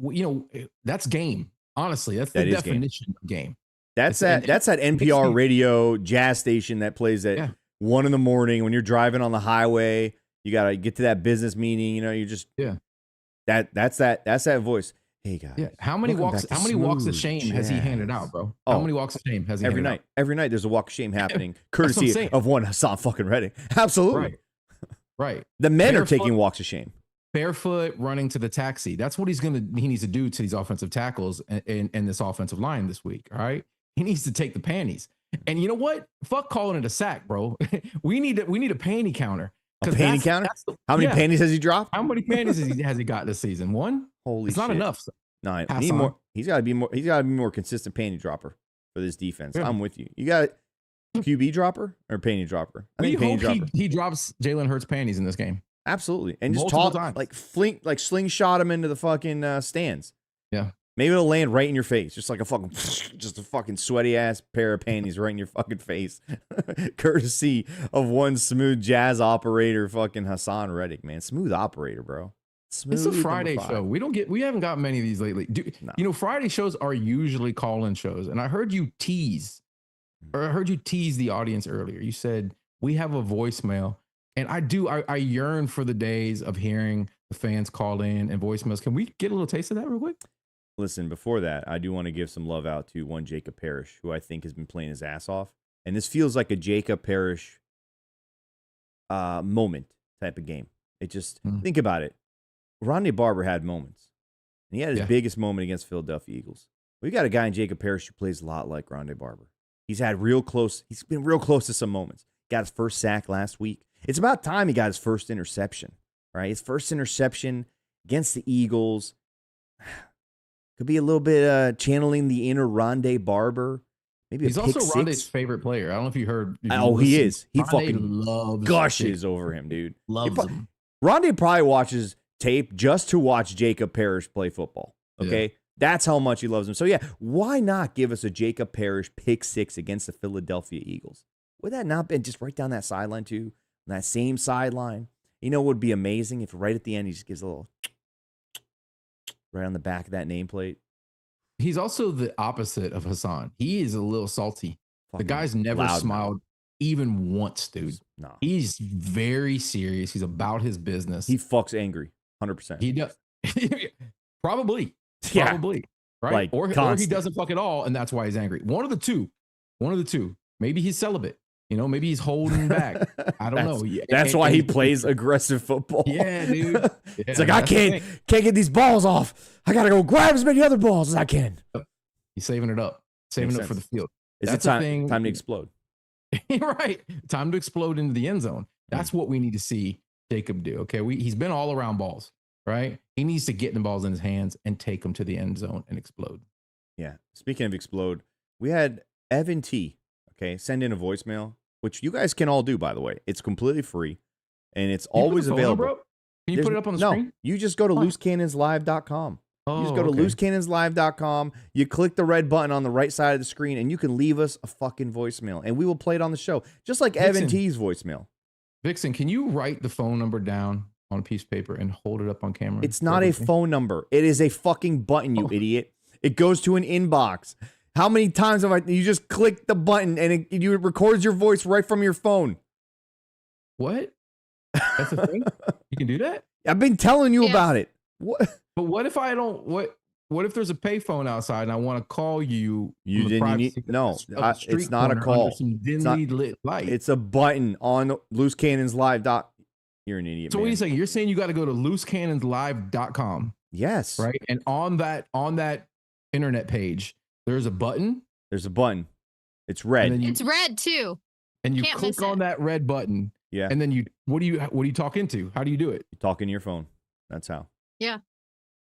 that's game. Honestly, that's the definition of game. That's that NPR radio jazz station that plays at 1 a.m. when you're driving on the highway. You gotta get to that business meeting. You know, you just that's that voice. Hey guys, how many walks of shame has he handed out, bro? How many walks of shame has he every handed night? out? Every night there's a walk of shame happening, courtesy of one Hassan fucking Reddick. Absolutely, right. The men are taking walks of shame. Barefoot running to the taxi. That's what he needs to do to these offensive tackles and this offensive line this week. All right. He needs to take the panties. And you know what? Fuck calling it a sack, bro. we need a panty counter. A panty counter? How many panties has he dropped? How many panties has he got this season? One? Holy shit. It's not enough. No, need more. He's got to be more consistent panty dropper for this defense. Yeah. I'm with you. You got QB dropper or panty dropper? I think panty dropper. He drops Jalen Hurts panties in this game. Absolutely. And just like slingshot him into the fucking stands. Yeah. Maybe it'll land right in your face. Just like a fucking sweaty ass pair of panties right in your fucking face. Courtesy of one smooth jazz operator, fucking Hassan Reddick, man. Smooth operator, bro. Smooth. It's a Friday show. We haven't got many of these lately. No. Friday shows are usually call-in shows. And I heard you tease the audience earlier. You said we have a voicemail. And I yearn for the days of hearing the fans call in and voicemails. Can we get a little taste of that real quick? Listen, before that, I do want to give some love out to one Jacob Parrish, who I think has been playing his ass off. And this feels like a Jacob Parrish moment type of game. It just, think about it. Rondé Barber had moments. And he had his biggest moment against Philadelphia Eagles. We got a guy in Jacob Parrish who plays a lot like Rondé Barber. He's been real close to some moments. Got his first sack last week. It's about time he got his first interception, right? His first interception against the Eagles. Could be a little bit channeling the inner Rondé Barber. Maybe he's also Rondé's favorite player. I don't know if you heard. He is. He Rondé fucking gushes over him, dude. Loves him. Rondé probably watches tape just to watch Jacob Parrish play football. Okay? Yeah. That's how much he loves him. So, yeah, why not give us a Jacob Parrish pick six against the Philadelphia Eagles? Would that not be just right down that sideline, too? On that same sideline? You know what would be amazing if right at the end he just gives a little right on the back of that nameplate. He's also the opposite of Hassan. He is a little salty. The Fucking guy's never loudmouth. smiled even once, dude. No. He's very serious. He's about his business. He fucks angry, 100%. He does. Probably. Yeah. Probably. Right. Like, or he constant. doesn't fuck at all, and that's why he's angry. One of the two. Maybe he's celibate. You know, maybe he's holding back. I don't know. That's why he plays aggressive football. Yeah, dude. It's like, I can't get these balls off. I gotta go grab as many other balls as I can. He's saving it up. Saving it up for the field. Is That's it time, the thing. time to explode? Right. Time to explode into the end zone. That's what we need to see Jacob do. Okay. He's been all around balls, right? He needs to get the balls in his hands and take them to the end zone and explode. Yeah. Speaking of explode, we had Evan T. Okay. Send in a voicemail, which you guys can all do, by the way. It's completely free and it's always available. Can you put it up on the screen? No, you just go to loosecannonslive.com. Oh, You just go to loosecannonslive.com. You click the red button on the right side of the screen, and you can leave us a fucking voicemail, and we will play it on the show, just like Vixen. Evan T's voicemail. Vixen, can you write the phone number down on a piece of paper and hold it up on camera? It's not a phone number. It is a fucking button, you idiot. It goes to an inbox. How many times have you just click the button, and it records your voice right from your phone? What? That's a thing? You can do that? I've been telling you about it. What? But what if I don't? What if there's a payphone outside and I want to call you? You didn't need, no, it's not a call. Lit light. It's a button on loosecannonslive. You're an idiot. So what are you saying? You're saying you got to go to loosecannonslive.com. Yes. Right. And on that internet page, there's a button. There's a button. It's red. It's red too. And you Can't click on that red button. Yeah. And then what do you talk into? How do you do it? You talk into your phone. That's how. Yeah.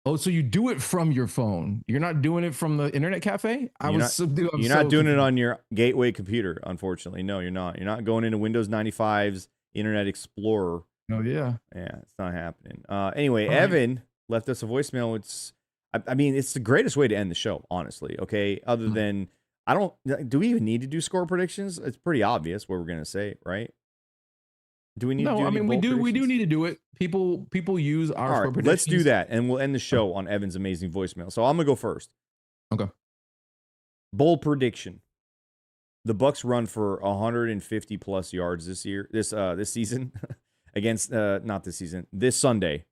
Oh, so you do it from your phone. You're not doing it from the internet cafe? You're not doing it on your gateway computer, unfortunately. No, you're not. You're not going into Windows 95's Internet Explorer. Oh, yeah. Yeah, it's not happening. Anyway, Evan left us a voicemail. I mean, it's the greatest way to end the show, honestly. Okay. Other than, do we even need to do score predictions? It's pretty obvious what we're going to say, right? Do we need to do I mean, we do need to do it. People use our score predictions. Let's do that, and we'll end the show on Evan's amazing voicemail. So I'm going to go first. Okay. Bold prediction. The Bucs run for 150 plus yards this season against this Sunday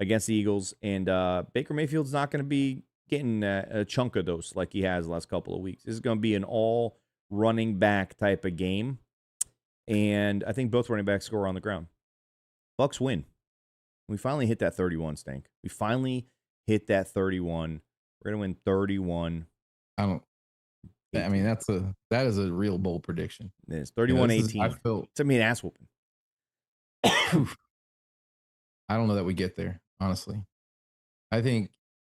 against the Eagles, and Baker Mayfield's not going to be getting a chunk of those like he has the last couple of weeks. This is going to be an all running back type of game, and I think both running backs score on the ground. Bucs win. We finally hit that 31, Stank. We finally hit that 31. We're going to win 31. I mean, that is a real bold prediction. It is 31-18. It's an ass whooping. I don't know that we get there, honestly. I think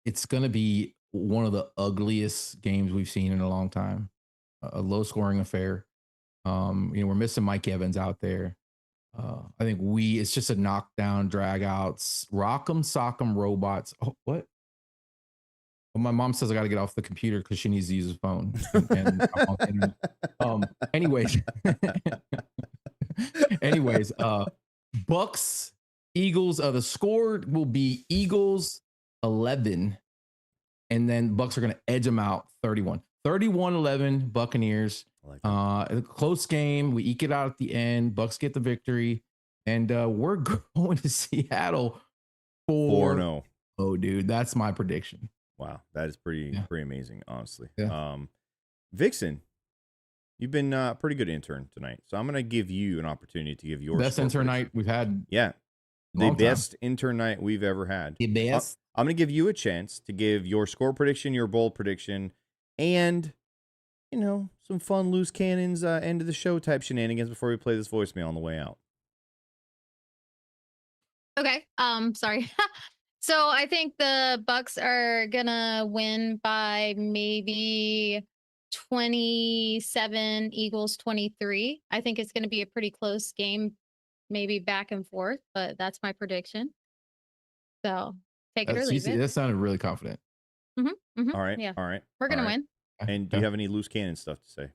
it's going to be one of the ugliest games we've seen in a long time. A low scoring affair. We're missing Mike Evans out there. I think it's just a knockdown, drag outs, rock'em, sock'em robots. Oh, what? Well, my mom says I got to get off the computer because she needs to use his phone. Anyways, Bucs, Eagles. The score will be Eagles 11, and then Bucs are going to edge them out 31. 31-11 Buccaneers. A close game. We eke it out at the end. Bucs get the victory, and we're going to Seattle 4-0. Oh, dude, that's my prediction. Wow, that is pretty amazing, honestly. Yeah. Vixen, you've been a pretty good intern tonight, so I'm going to give you an opportunity to give your best intern night we've had. Yeah, the best intern night we've ever had. The best. I'm going to give you a chance to give your score prediction, your bold prediction, and some fun loose cannons end of the show type shenanigans before we play this voicemail on the way out. Okay. Sorry. So I think the Bucs are gonna win by maybe 27, Eagles 23. I think it's gonna be a pretty close game, maybe back and forth, but that's my prediction. So take it or leave it. That sounded really confident. Mm-hmm, mm-hmm, All right. Yeah. All right. We're gonna win. And do you have any loose cannon stuff to say?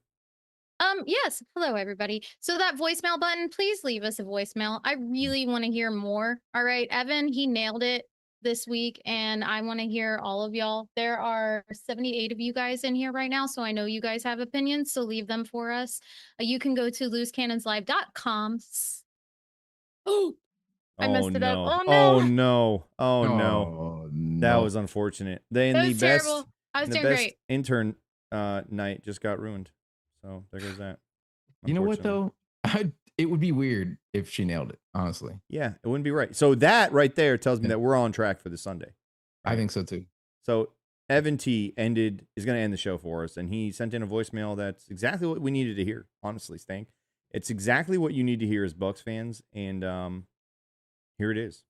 Yes. Hello, everybody. So that voicemail button, please leave us a voicemail. I really want to hear more. All right, Evan, he nailed it. this week, and I want to hear all of y'all. There are 78 of you guys in here right now, so I know you guys have opinions, so leave them for us. You can go to loosecannonslive.com. Oh, I messed it up. Oh, no. Oh, no. Oh, no. Oh, That no. was unfortunate. Then That the was best, terrible. I was the doing best great. intern night just got ruined. So there goes that. You know what, Unfortunately. though? It would be weird if she nailed it, honestly. Yeah, it wouldn't be right. So that right there tells me that we're on track for this Sunday. I think so, too. So Evan T is going to end the show for us, and he sent in a voicemail that's exactly what we needed to hear, honestly, Stank. It's exactly what you need to hear as Bucs fans, and here it is.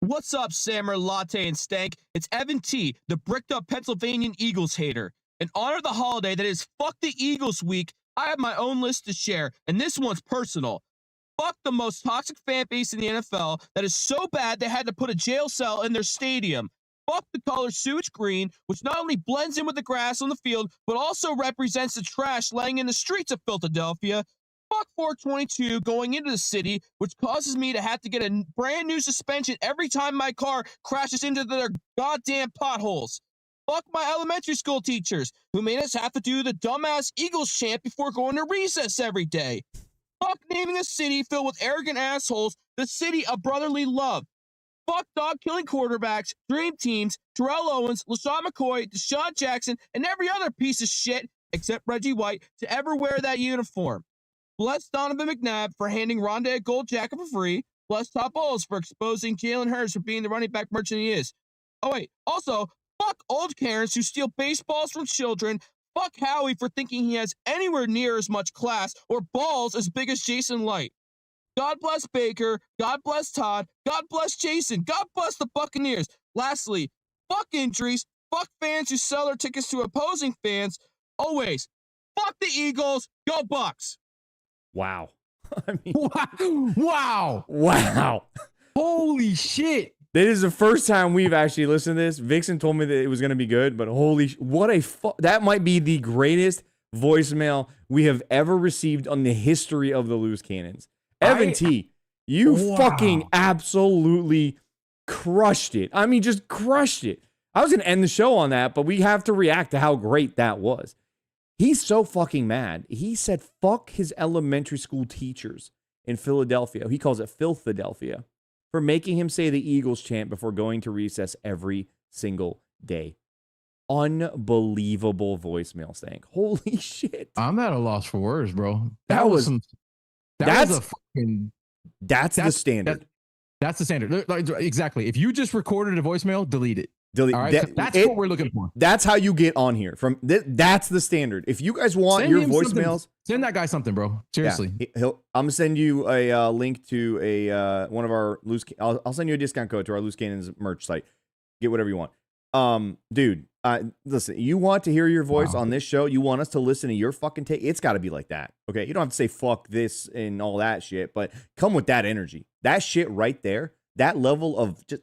What's up, Sammer, Latte, and Stank? It's Evan T, the bricked-up Pennsylvania Eagles hater. In honor of the holiday that is Fuck the Eagles week, I have my own list to share, and this one's personal. Fuck the most toxic fan base in the NFL that is so bad they had to put a jail cell in their stadium. Fuck the color sewage green, which not only blends in with the grass on the field, but also represents the trash laying in the streets of Philadelphia. Fuck 422 going into the city, which causes me to have to get a brand new suspension every time my car crashes into their goddamn potholes. Fuck my elementary school teachers, who made us have to do the dumbass Eagles chant before going to recess every day. Fuck naming a city filled with arrogant assholes the city of brotherly love. Fuck dog-killing quarterbacks, dream teams, Terrell Owens, LaShawn McCoy, Deshaun Jackson, and every other piece of shit, except Reggie White, to ever wear that uniform. Bless Donovan McNabb for handing Rondé a gold jacket for free. Bless Todd Bowles for exposing Jalen Hurts for being the running back merchant he is. Oh, wait. Also, fuck old Karens who steal baseballs from children. Fuck Howie for thinking he has anywhere near as much class or balls as big as Jason Light. God bless Baker. God bless Todd. God bless Jason. God bless the Buccaneers. Lastly, fuck injuries. Fuck fans who sell their tickets to opposing fans. Always, fuck the Eagles. Go Bucs. Wow. I mean, Wow. wow. Holy shit. This is the first time we've actually listened to this. Vixen told me that it was going to be good, but holy, what a that might be the greatest voicemail we have ever received on the history of the Loose Cannons. Evan T, you fucking absolutely crushed it. I mean, just crushed it. I was going to end the show on that, but we have to react to how great that was. He's so fucking mad. He said, fuck his elementary school teachers in Philadelphia. He calls it Philadelphia for making him say the Eagles chant before going to recess every single day. Unbelievable voicemail, Stank. Holy shit. I'm at a loss for words, bro. That's the standard. That's the standard. Exactly. If you just recorded a voicemail, delete it. Delete. All right? That's what we're looking for. That's how you get on here. That's the standard. If you guys want your voicemails, send that guy something, bro. Seriously. Yeah, I'm gonna send you a link to one of our loose. I'll send you a discount code to our Loose Cannons merch site. Get whatever you want. Dude, listen. You want to hear your voice on this show? You want us to listen to your fucking take? It's got to be like that. Okay, you don't have to say fuck this and all that shit, but come with that energy. That shit right there. That level of just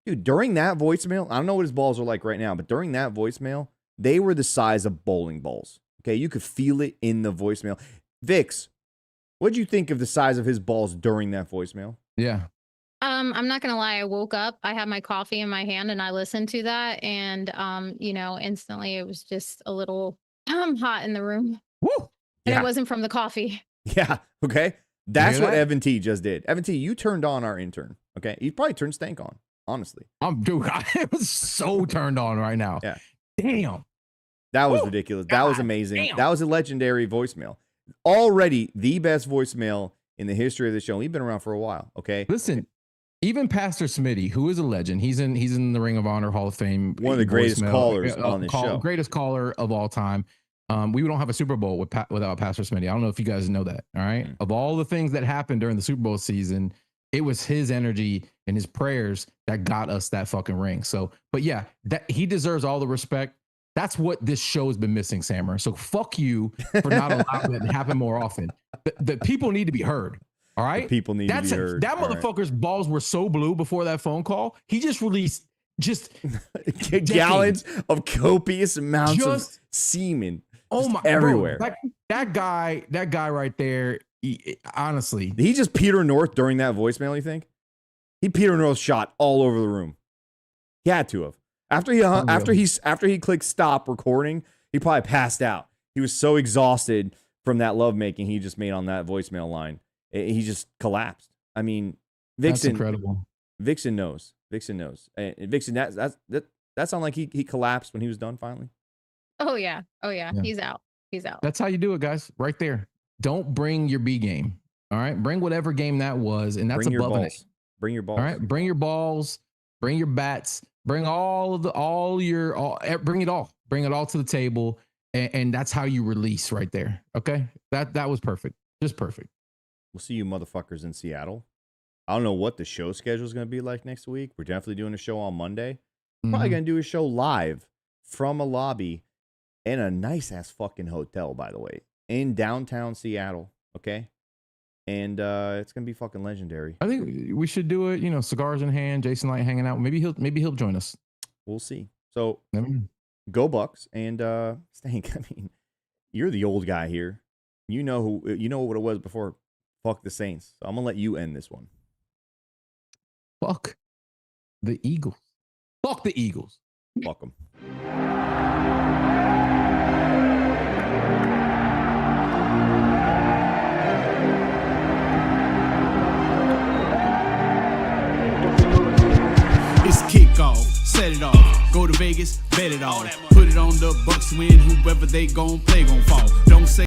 dude, during that voicemail, I don't know what his balls are like right now, but during that voicemail, they were the size of bowling balls. Okay, you could feel it in the voicemail. Vix, what'd you think of the size of his balls during that voicemail? Yeah. I'm not gonna lie, I woke up, I had my coffee in my hand and I listened to that, and instantly it was just a little hot in the room. Woo! And it wasn't from the coffee. Yeah, okay. That's what Evan T just did. Evan T, you turned on our intern. Okay. You probably turned Stank on. Honestly, dude, I was so turned on right now. Yeah, damn, that was ridiculous. That was amazing. Damn. That was a legendary voicemail. Already the best voicemail in the history of the show. We've been around for a while. Okay, listen, even Pastor Smitty, who is a legend, he's in the Ring of Honor Hall of Fame. One of the greatest callers on this show, greatest caller of all time. We don't have a Super Bowl without Pastor Smitty. I don't know if you guys know that. All right, of all the things that happened during the Super Bowl season, it was his energy and his prayers that got us that fucking ring. So, but yeah, that he deserves all the respect. That's what this show has been missing, Sammer. So fuck you for not allowing it to happen more often. The people need to be heard. All right. The people need to be heard. That motherfucker's balls were so blue before that phone call. He just released gallons of copious amounts of semen. Oh my, everywhere. Bro, that guy right there. Honestly, did he just Peter North during that voicemail, you think? He Peter North shot all over the room. He had to have. After he clicked stop recording, he probably passed out. He was so exhausted from that lovemaking he just made on that voicemail line. He just collapsed. I mean, Vixen. That's incredible. Vixen knows. Vixen knows. And Vixen, that sounded like he collapsed when he was done finally. Oh yeah. He's out. That's how you do it, guys. Right there. Don't bring your B game. All right. Bring whatever game that was, and that's Bring your above an A. balls. Bring your balls. All right. Bring your balls. Bring your bats. Bring bring it all. Bring it all to the table, and that's how you release right there. Okay. That was perfect. Just perfect. We'll see you motherfuckers in Seattle. I don't know what the show schedule is going to be like next week. We're definitely doing a show on Monday. Probably going to do a show live from a lobby in a nice ass fucking hotel, by the way, in downtown Seattle. Okay. And it's going to be fucking legendary. I think we should do it, cigars in hand, Jason Light hanging out. Maybe he'll join us. We'll see. So go Bucs and Stank. I mean, you're the old guy here. You know what it was before. Fuck the Saints. So I'm gonna let you end this one. Fuck the Eagles. Fuck the Eagles. Fuck them. It's kickoff, set it off. Go to Vegas, bet it all. Put it on the Bucs win. Whoever they gon' play gon' fall. Don't say